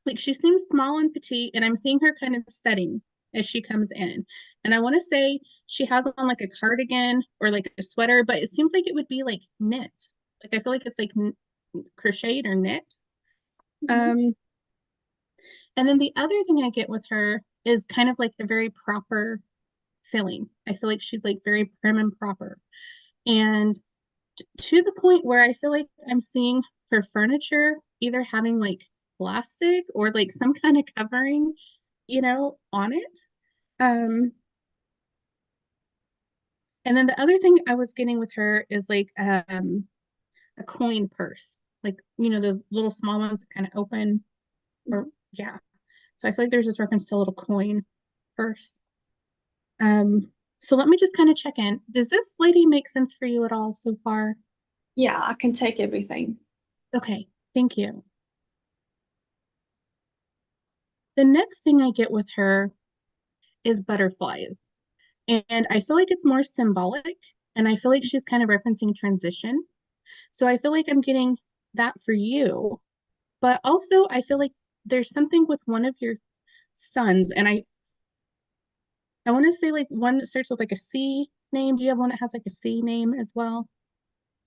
like she seems small and petite, and I'm seeing her kind of setting as she comes in. And I want to say she has on like a cardigan or like a sweater, but it seems like it would be like knit. Like I feel like it's like crocheted or knit. Mhm. And then the other thing I get with her is kind of like a very proper feeling. I feel like she's like very prim and proper. And to the point where I feel like I'm seeing her furniture either having like plastic or like some kind of covering, on it. Um, and then the other thing I was getting with her is like a coin purse, like those little small ones that kind of open, or yeah. So I feel like there's this reference to a little coin purse. So let me just kind of check in. Does this lady make sense for you at all so far? Yeah, I can take everything. Okay, thank you. The next thing I get with her is butterflies. And I feel like it's more symbolic. And I feel like she's kind of referencing transition. So I feel like I'm getting that for you. But also, I feel like there's something with one of your sons. And I want to say like one that starts with like a C name. Do you have one that has like a C name as well?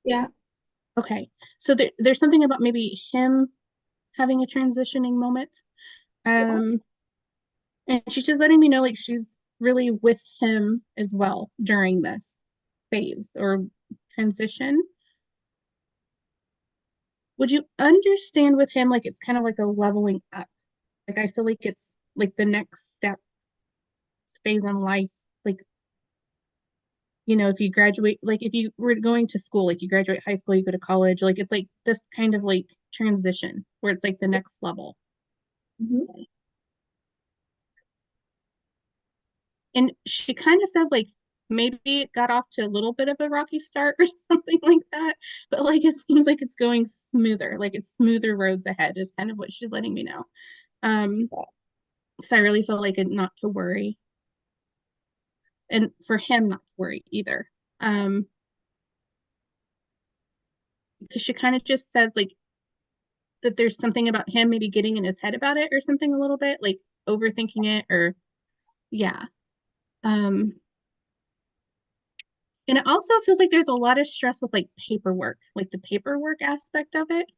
Yeah. Okay. So there's something about maybe him having a transitioning moment. Yeah. And she's just letting me know like she's really with him as well during this phase or transition. Would you understand with him like it's kind of like a leveling up? Like I feel like it's like the next step phase in life. Like, if you graduate, like if you were going to school, like you graduate high school, you go to college, like it's like this kind of like transition where it's like the next level. Mhm. And she kind of says like maybe it got off to a little bit of a rocky start or something like that, but like it seems like it's going smoother, like it's smoother roads ahead is kind of what she's letting me know. Um, so I really feel like not to worry, and for him not to worry either. Because she kind of just says like that there's something about him maybe getting in his head about it or something a little bit, like overthinking it or yeah. Um, and it also feels like there's a lot of stress with like paperwork, like the paperwork aspect of it.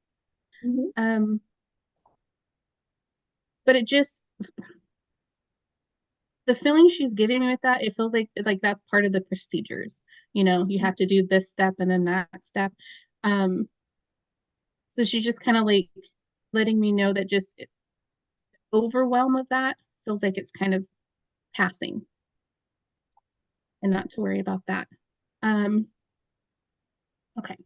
Mhm. Um, but it just the feeling she's giving me with that, it feels like that's part of the procedures. You have to do this step and then that step. Um, so she's just kind of like letting me know that just overwhelm of that feels like it's kind of passing and not to worry about that. Um, okay,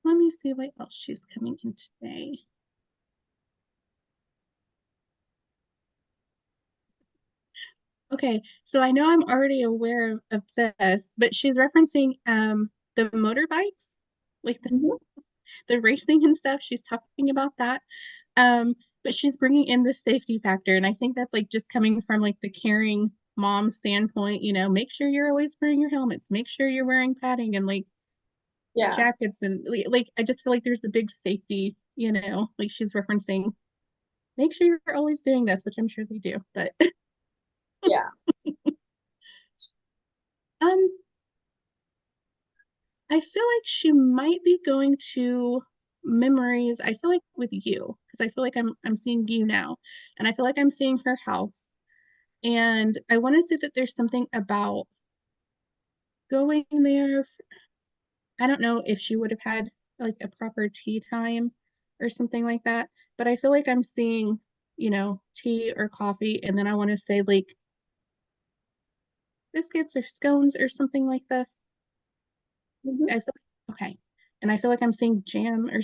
let me see what else she's coming in today. Okay, so I know I'm already aware of this, but she's referencing the motorbikes, like Mhm. the racing and stuff. She's talking about that. Um, but she's bringing in the safety factor, and I think that's like just coming from like the caring mom standpoint. Make sure you're always wearing your helmets, make sure you're wearing padding and like Yeah. jackets, and like I just feel like there's a big safety. Like she's referencing, make sure you're always doing this, which I'm sure they do, but Yeah. um I feel like she might be going to memories. I feel like with you, because I feel like I'm seeing you now, and I feel like I'm seeing her house. And I want to say that there's something about going there. I don't know if she would have had like a proper tea time or something like that, but I feel like I'm seeing, tea or coffee, and then I want to say like biscuits or scones or something like this. Mhm. I feel okay. And I feel like I'm seeing jam or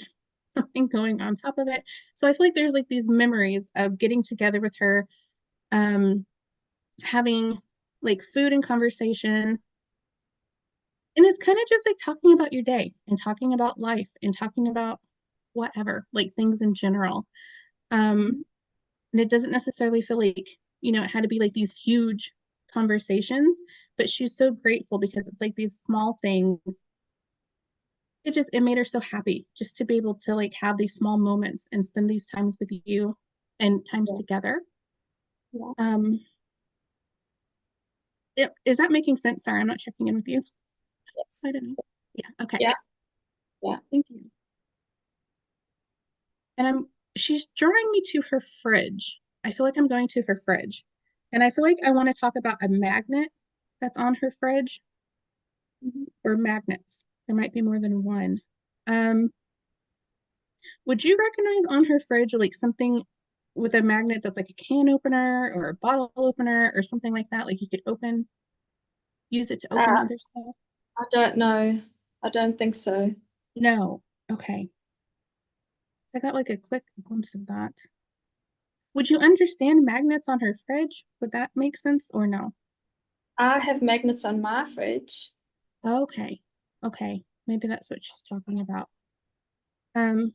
something going on top of it. So I feel like there's like these memories of getting together with her, um, having like food and conversation. And it's kind of just like talking about your day and talking about life and talking about whatever, like things in general. Um, And it doesn't necessarily feel like, you know, it had to be like these huge conversations, but she's so grateful because it's like these small things. It made her so happy just to be able to like have these small moments and spend these times with you and times together. Yeah. Is that making sense? Sorry, I'm not checking in with you. Yes. I don't know. Yeah, okay. Yeah. Yeah. Thank you. And she's drawing me to her fridge. I feel like I'm going to her fridge. And I feel like I want to talk about a magnet that's on her fridge, or magnets. There might be more than one. Would you recognize on her fridge like something with a magnet that's like a can opener or a bottle opener or something like that? Like you could use it to open other stuff? I don't know. I don't think so. No. Okay. I got like a quick glimpse of that. Would you understand magnets on her fridge? Would that make sense or no? I have magnets on my fridge. Okay. Okay. Maybe that's what she's talking about. But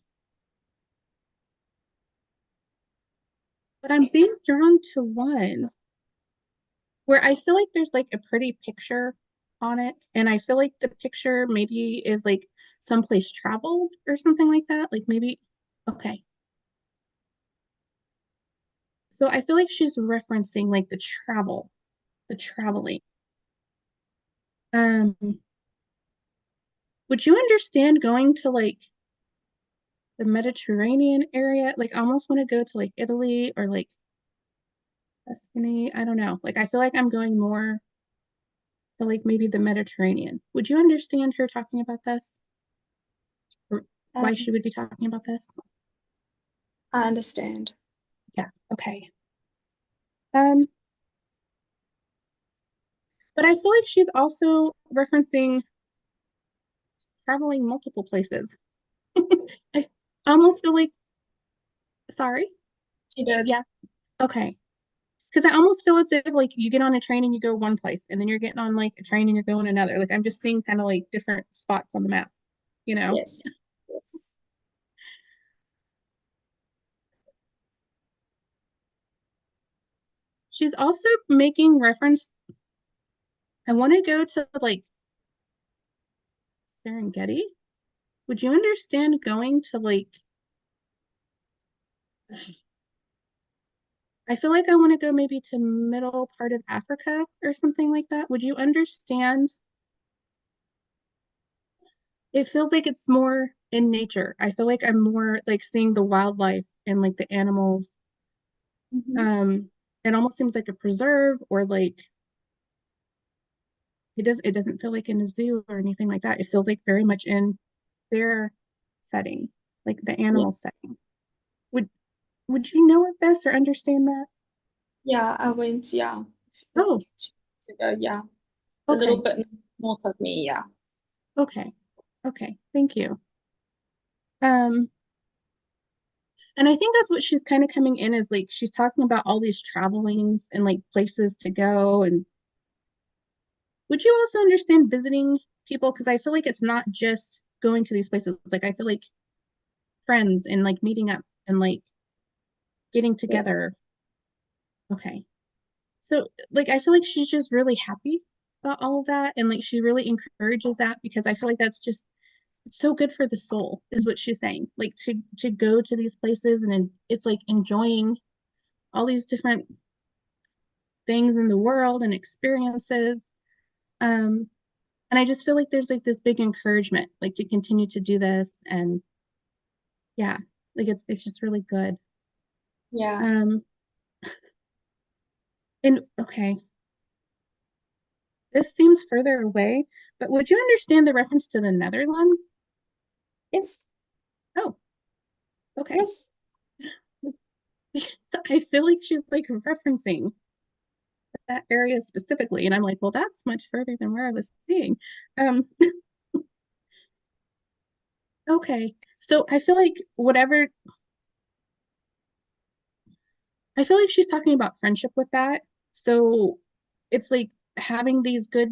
I'm being drawn to one where I feel like there's like a pretty picture on it. And I feel like the picture maybe is like someplace traveled or something like that. Like maybe, okay. So I feel like she's referencing like the traveling. Um, would you understand going to like the Mediterranean area? Like I almost want to go to like Italy or like Tuscany. I don't know. Like I feel like I'm going more to like maybe the Mediterranean. Would you understand her talking about this? Or why she would be talking about this? I understand. Yeah, okay. But I feel like she's also referencing traveling multiple places. I almost feel like, sorry. She did. Yeah, okay. Because I almost feel as if like you get on a train and you go one place, and then you're getting on like a train and you're going another. Like I'm just seeing kind of like different spots on the map, you know? Yes. Yes. She's also making reference. I want to go to like Serengeti. Would you understand going to like, I feel like I want to go maybe to middle part of Africa or something like that. Would you understand? It feels like it's more in nature. I feel like I'm more like seeing the wildlife and like the animals. It almost seems like a preserve or like it doesn't feel like in a zoo or anything like that. It feels like very much in their setting, like the animal Yes. setting. Would you know of this or understand that? Yeah, I went, yeah, Oh, 2 weeks ago, yeah. A little okay. bit north of me, yeah. Okay. Okay. Thank you. And I think that's what she's kind of coming in as like she's talking about all these travelings and like places to go. And would you also understand visiting people? Because I feel like it's not just going to these places. Like I feel like friends and like meeting up and like getting Yes. together. Okay. So like I feel like she's just really happy about all of that. And like she really encourages that because I feel like that's just it's so good for the soul, is what she's saying. Like to go to these places and it's like enjoying all these different things in the world and experiences. And I just feel like there's like this big encouragement, like to continue to do this. And yeah, like it's just really good. Yeah. And okay, this seems further away, but would you understand the reference to the Netherlands? Yes. Oh, okay. Yes. So I feel like she's like referencing that area specifically, and I'm like, well, that's much further than where I was seeing. Um, okay, so I feel like she's talking about friendship with that. So it's like having these good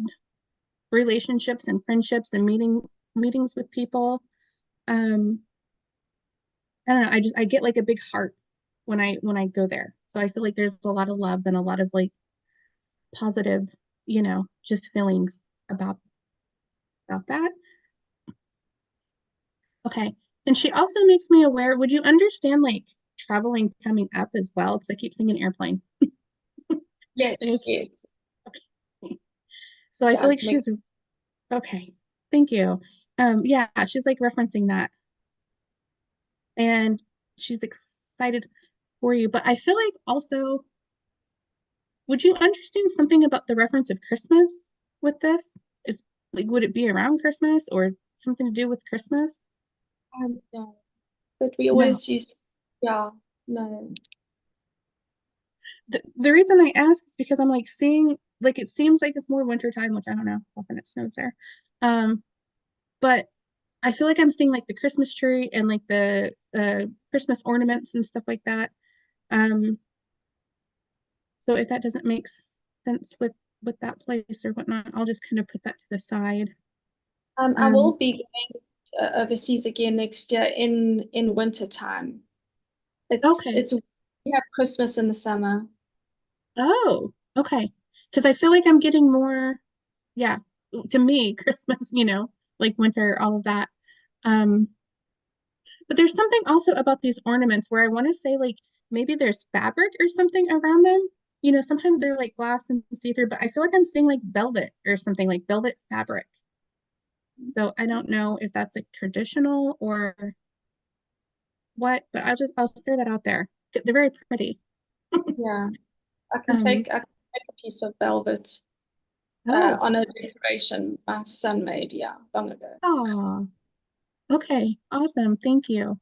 relationships and friendships and meetings with people. I don't know. I get like a big heart when I go there. So I feel like there's a lot of love and a lot of like positive, just feelings about that. Okay. And she also makes me aware, would you understand like traveling coming up as well? Because I keep seeing an airplane. Yes, yes. So I Yeah, feel like makes- she's okay. Thank you. Yeah, she's like referencing that. And she's excited for you. But I feel like also, would you understand something about the reference of Christmas with this? Is like, would it be around Christmas or something to do with Christmas? no. But we No. always use, yeah, no. The reason I ask is because I'm like seeing, like, it seems like it's more wintertime, which I don't know how often it snows there. But I feel like I'm seeing like the Christmas tree and like the Christmas ornaments and stuff like that. Um, so if that doesn't make sense with that place or whatnot, I'll just kind of put that to the side. I will be going overseas again next year in winter time. Okay. We have Christmas in the summer. Oh, okay. Because I feel like I'm getting more, yeah, to me, Christmas, like winter, all of that. Um, but there's something also about these ornaments where I want to say like maybe there's fabric or something around them. Sometimes they're like glass and see-through, but I feel like I'm seeing like velvet or something like velvet fabric. So I don't know if that's like traditional or what, but I'll throw that out there. They're very pretty. Yeah, I can Um, take a piece of velvet oh, on a decoration my son made, yeah, long ago. oh, okay, awesome. Thank you.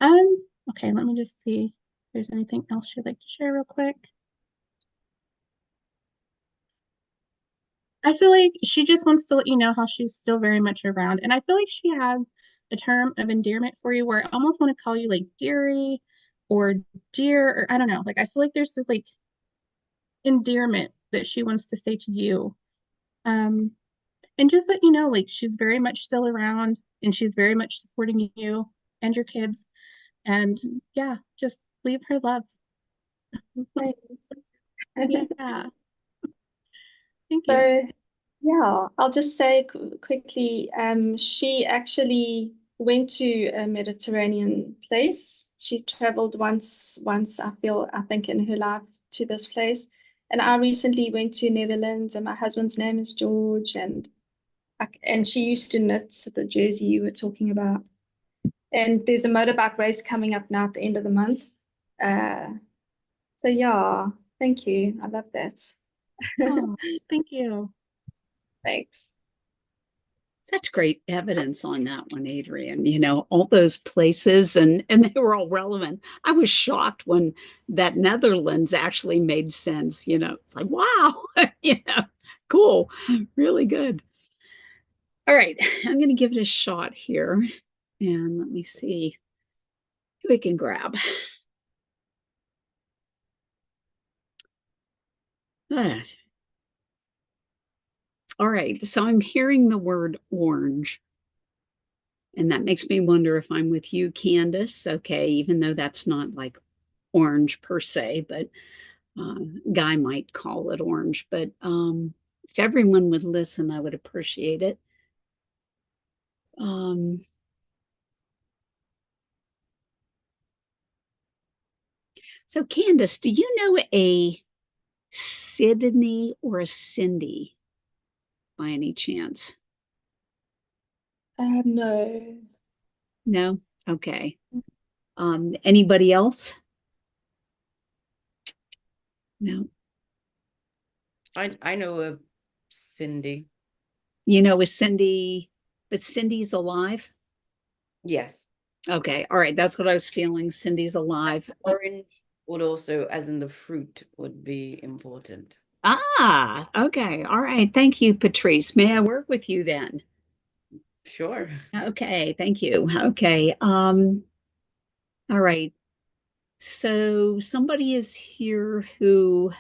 Okay, let me just see if there's anything else you'd like to share real quick. I feel like she just wants to let you know how she's still very much around. And I feel like she has a term of endearment for you where I almost want to call you like dearie or dear, or I don't know. Like I feel like there's this like endearment that she wants to say to you. Um, and just let you know, like she's very much still around and she's very much supporting you and your kids. And yeah, just leave her love. Thanks. Yeah. Thank you. So, yeah, I'll just say quickly, she actually went to a Mediterranean place. She traveled once, I think in her life to this place. And I recently went to Netherlands, and my husband's name is George, and she used to knit the jersey you were talking about. And there's a motorbike race coming up now at the end of the month. So yeah, thank you. I love that. Oh, thank you. Thanks. Such great evidence on that one, Adrienne. All those places and they were all relevant. I was shocked when that Netherlands actually made sense. It's like, wow, cool, really good. All right, I'm going to give it a shot here. And let me see who we can grab. All right, so I'm hearing the word orange. And that makes me wonder if I'm with you, Candice. Okay, even though that's not like orange per se, but Guy might call it orange. But if everyone would listen, I would appreciate it. So Candice, do you know a Sydney or a Cindy by any chance? No. No? Okay. Anybody else? No. I know a Cindy. You know a Cindy, but Cindy's alive? Yes. Okay. All right. That's what I was feeling. Cindy's alive. Orange would also, as in the fruit, would be important. Ah, okay. All right. Thank you, Patrice. May I work with you then? Sure. Okay. Thank you. Okay. All right. So somebody is here who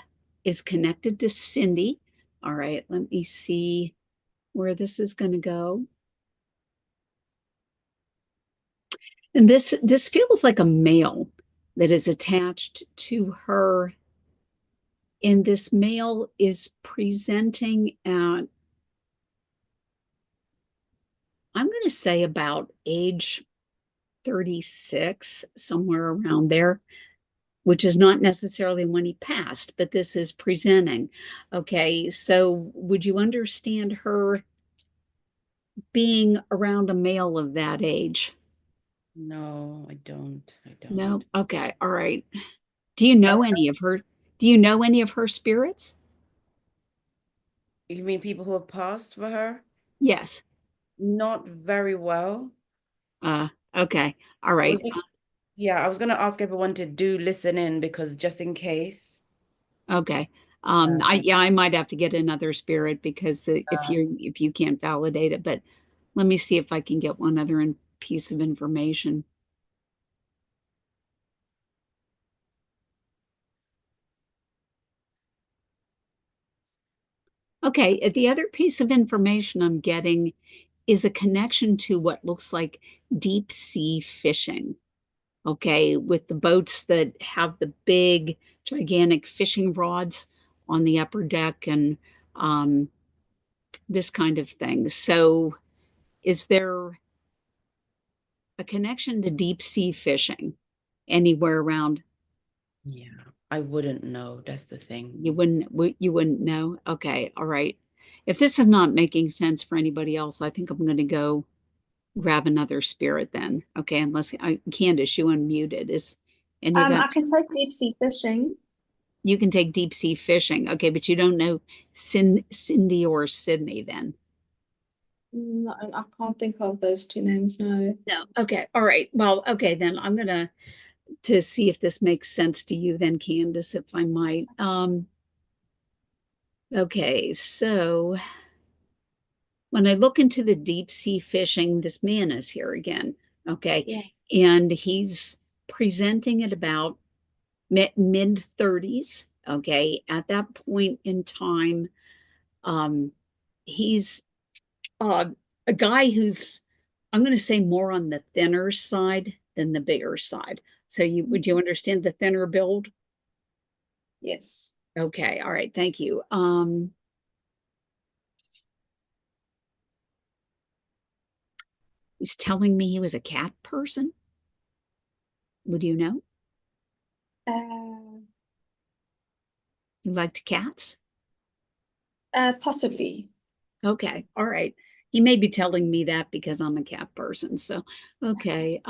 is connected to Cindy. All right. Let me see where this is going to go. And this feels like a male. that is attached to her. And this male is presenting at, I'm going to say about age 36, somewhere around there, which is not necessarily when he passed, but this is presenting. Okay, so would you understand her being around a male of that age? No, I don't. No? Okay, all right. Do you know any of her? Do you know any of her spirits? You mean people who have passed for her? Yes. Not very well. Okay, all I right. was gonna, yeah, I was gonna ask everyone to do listen in because just in case. Okay. I might have to get another spirit because if you can't validate it, but let me see if I can get one other piece of information. Okay, the other piece of information I'm getting is a connection to what looks like deep sea fishing. Okay, with the boats that have the big, gigantic fishing rods on the upper deck and this kind of thing. So, is there a connection to deep sea fishing anywhere around? Yeah, I wouldn't know. That's the thing. You wouldn't know? Okay, all right. If this is not making sense for anybody else, I think I'm going to go grab another spirit then. Okay, unless Candice, you unmuted. Is any of that? I can take deep sea fishing. You can take deep sea fishing. Okay, but you don't know Cindy or Sydney then. No, I can't think of those two names, no. No. Okay. All right. Well, okay, then I'm gonna to see if this makes sense to you then, Candice, if I might. Okay, so when I look into the deep sea fishing, this man is here again. Okay. Yeah. And he's presenting at about mid 30s. Okay. At that point in time, he's a guy who's, I'm going to say, more on the thinner side than the bigger side. So would you understand the thinner build? Yes. Okay, all right, thank you. He's telling me he was a cat person. Would you know? He liked cats? Possibly. Okay, all right. He may be telling me that because I'm a cat person. So, okay.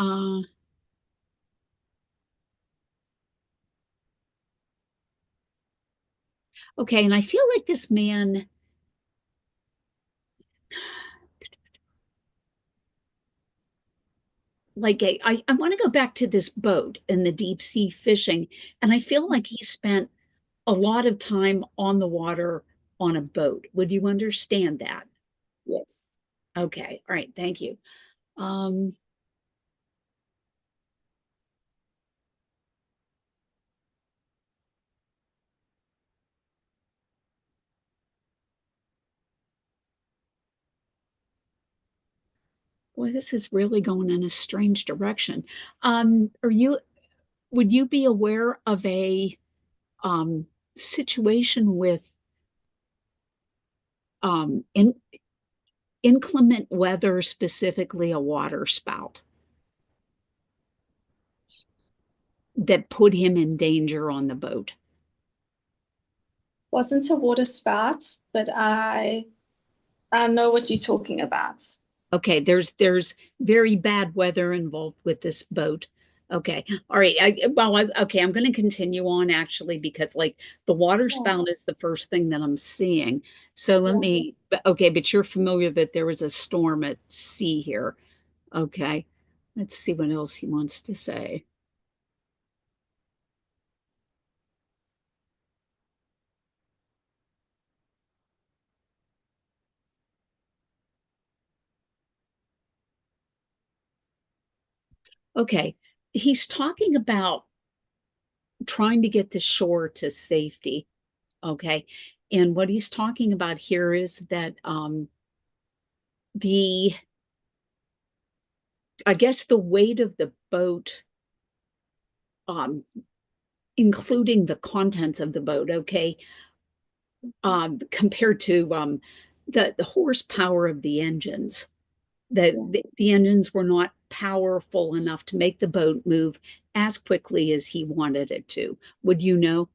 Okay, and I feel like this man, like I want to go back to this boat and the deep sea fishing, and I feel like he spent a lot of time on the water on a boat. Would you understand that? Yes. Okay, all right, thank you. Um, Boy, this is really going in a strange direction. Would you be aware of a situation with in inclement weather, specifically a water spout, that put him in danger on the boat? Wasn't a water spout, but I know what you're talking about. Okay, there's very bad weather involved with this boat. Okay, all right. Okay, I'm going to continue on actually because like the water spout is the first thing that I'm seeing. So let me. Okay, but you're familiar that there was a storm at sea here. Okay, let's see what else he wants to say. Okay, he's talking about trying to get to shore to safety. Okay, and what he's talking about here is that the I guess the weight of the boat including the contents of the boat, okay, compared to the horsepower of the engines. The engines were not powerful enough to make the boat move as quickly as he wanted it to. Would you know?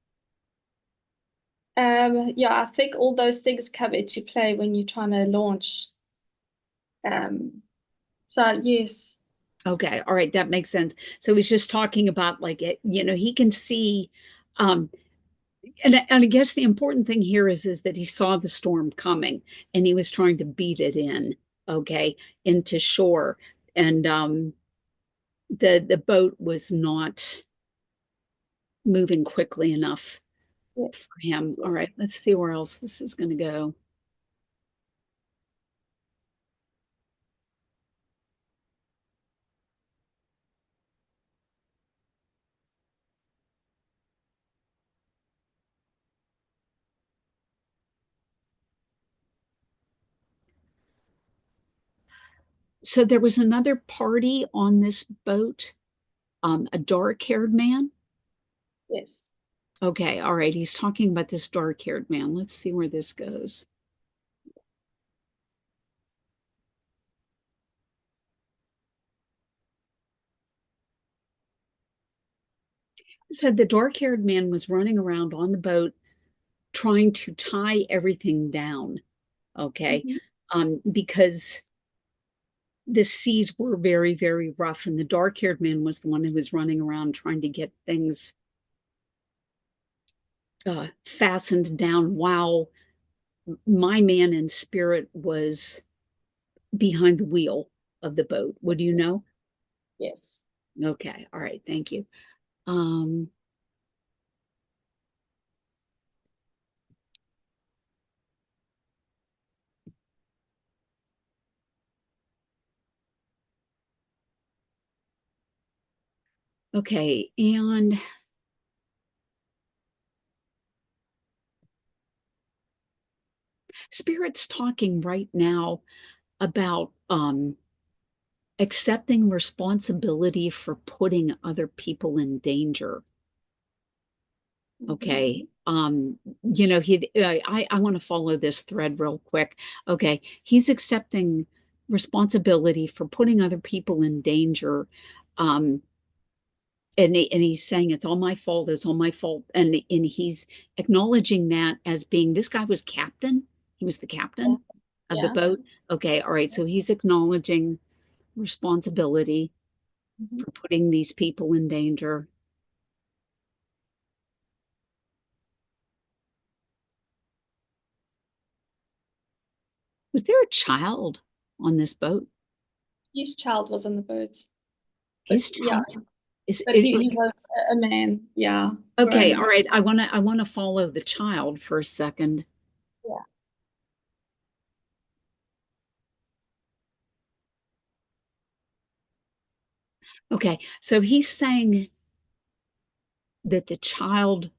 Yeah, I think all those things come into play when you're trying to launch. So yes. Okay, all right, that makes sense. So he's just talking about like it, he can see, and I guess the important thing here is that he saw the storm coming and he was trying to beat it in, okay, into shore. And the boat was not moving quickly enough Yes. for him. All right, let's see where else this is going to go. So there was another party on this boat, a dark-haired man. Yes. Okay, all right. He's talking about this dark-haired man. Let's see where this goes. He said the dark-haired man was running around on the boat trying to tie everything down, okay? Because the seas were very, very rough, and the dark-haired man was the one who was running around trying to get things fastened down while my man in spirit was behind the wheel of the boat. Would you know? Yes. Okay, all right, thank you. Um, okay, and Spirit's talking right now about accepting responsibility for putting other people in danger. Okay. I want to follow this thread real quick. Okay. He's accepting responsibility for putting other people in danger. Um, and he's saying it's all my fault, it's all my fault. And he's acknowledging that as being this guy was captain. He was the captain of the Yeah. boat. Okay. All right. So he's acknowledging responsibility for putting these people in danger. Was there a child on this boat? His child was on the boat. His Yeah. child is But he was a man. Yeah. okay. Grown. All right. I want to follow the child for a second. Yeah. Okay. So he's saying that the child,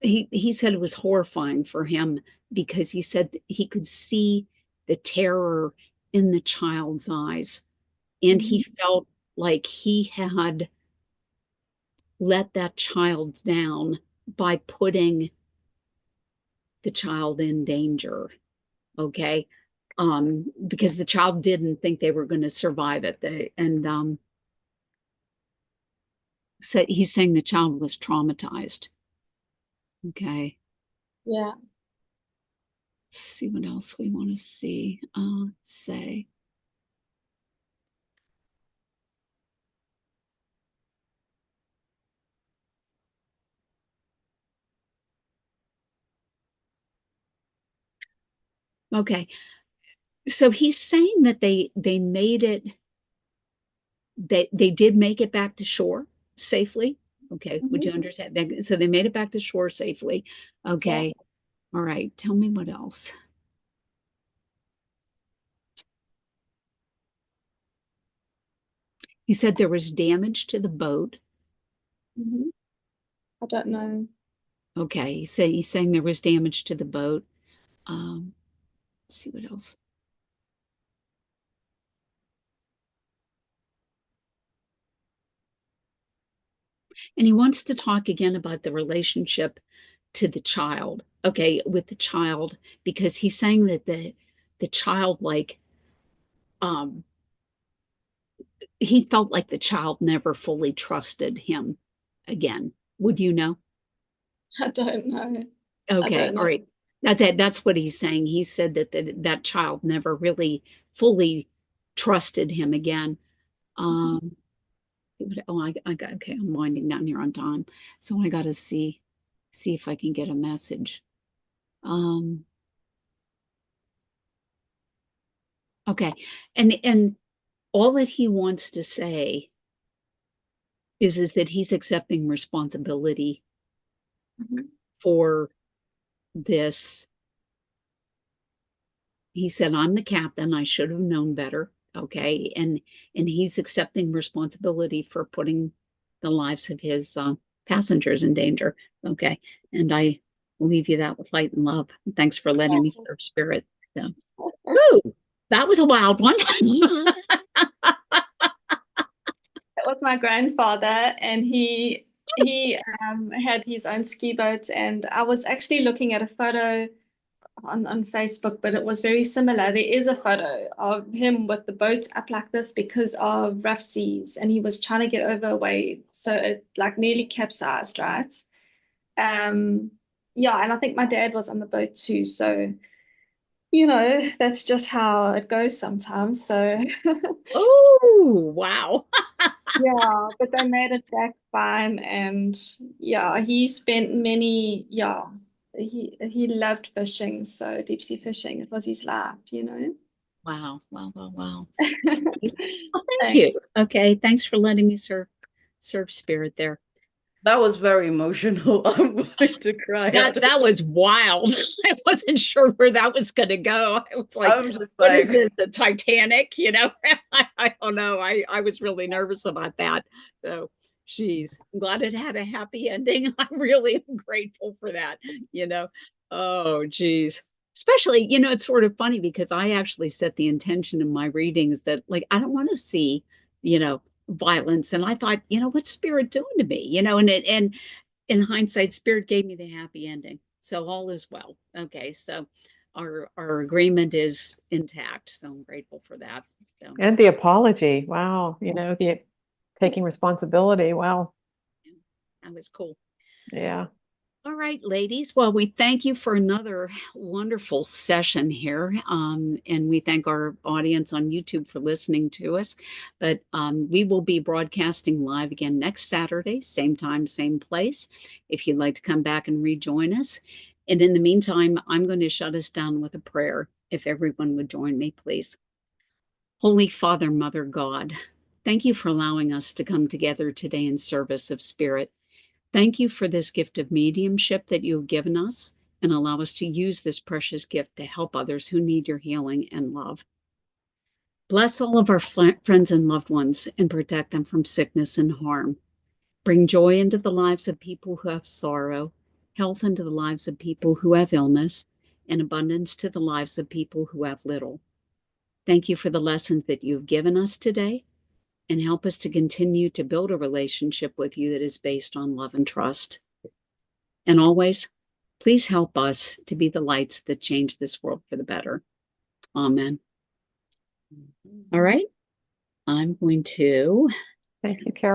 he said it was horrifying for him because he said that he could see the terror in the child's eyes, and he felt like he had let that child down by putting the child in danger. Okay. Because the child didn't think they were going to survive it. So he's saying the child was traumatized. Okay. Yeah. Let's see what else we want to see. Say. Okay. So he's saying that they made it, they did make it back to shore safely. Okay. Would you understand that? So they made it back to shore safely. Okay. All right. Tell me what else. He said there was damage to the boat. I don't know. Okay. He's saying there was damage to the boat. Let's see what else. And he wants to talk again about the relationship to the child, okay, with the child, because he's saying that the child, like, he felt like the child never fully trusted him again. Would you know? I don't know. I Okay, don't all know. right. That's it. That's what he's saying. He said that that child never really fully trusted him again. Um, oh, I got, okay, I'm winding down here on time. So I got to see if I can get a message. Okay. And all that he wants to say is that he's accepting responsibility Mhm. for this. He said, I'm the captain. I should have known better. Okay. And he's accepting responsibility for putting the lives of his passengers in danger. Okay. And I leave you that with light and love. Thanks for letting me serve spirit. So, woo, that was a wild one. That was my grandfather, and he had his own ski boat, and I was actually looking at a photo on Facebook, but it was very similar. There is a photo of him with the boat up like this because of rough seas, and he was trying to get over a wave, so it like nearly capsized, right? Um, yeah, and I think my dad was on the boat too, so that's just how it goes sometimes. So Oh, wow. yeah, but they made it back fine, and yeah, he spent many, yeah, he loved fishing, so deep sea fishing, it was his life. Wow, wow, wow, wow. Well, thank you. Thanks. Okay, thanks for letting me serve spirit there. That was very emotional. I'm going to cry. That was wild. I wasn't sure where that was going to go. I was like, I'm just what is like, this, the Titanic? I don't know. I was really nervous about that. So, geez, I'm glad it had a happy ending. I really am grateful for that, you know. Oh, geez. Especially, it's sort of funny because I actually set the intention in my readings that, like, I don't want to see, violence. And I thought, what's spirit doing to me? And in hindsight, spirit gave me the happy ending. So all is well. Okay. So our agreement is intact. So I'm grateful for that. So, And the apology. Wow. The taking responsibility. Wow. yeah, that was cool. Yeah. All right, ladies. Well, we thank you for another wonderful session here. And we thank our audience on YouTube for listening to us. But we will be broadcasting live again next Saturday, same time, same place, if you'd like to come back and rejoin us. And in the meantime, I'm going to shut us down with a prayer, if everyone would join me, please. Holy Father, Mother God, thank you for allowing us to come together today in service of spirit. Thank you for this gift of mediumship that you have given us, and allow us to use this precious gift to help others who need your healing and love. Bless all of our friends and loved ones and protect them from sickness and harm. Bring joy into the lives of people who have sorrow, health into the lives of people who have illness, and abundance to the lives of people who have little. Thank you for the lessons that you have given us today, and help us to continue to build a relationship with you that is based on love and trust. And always, please help us to be the lights that change this world for the better. Amen. All right. I'm going to Thank you, Carol.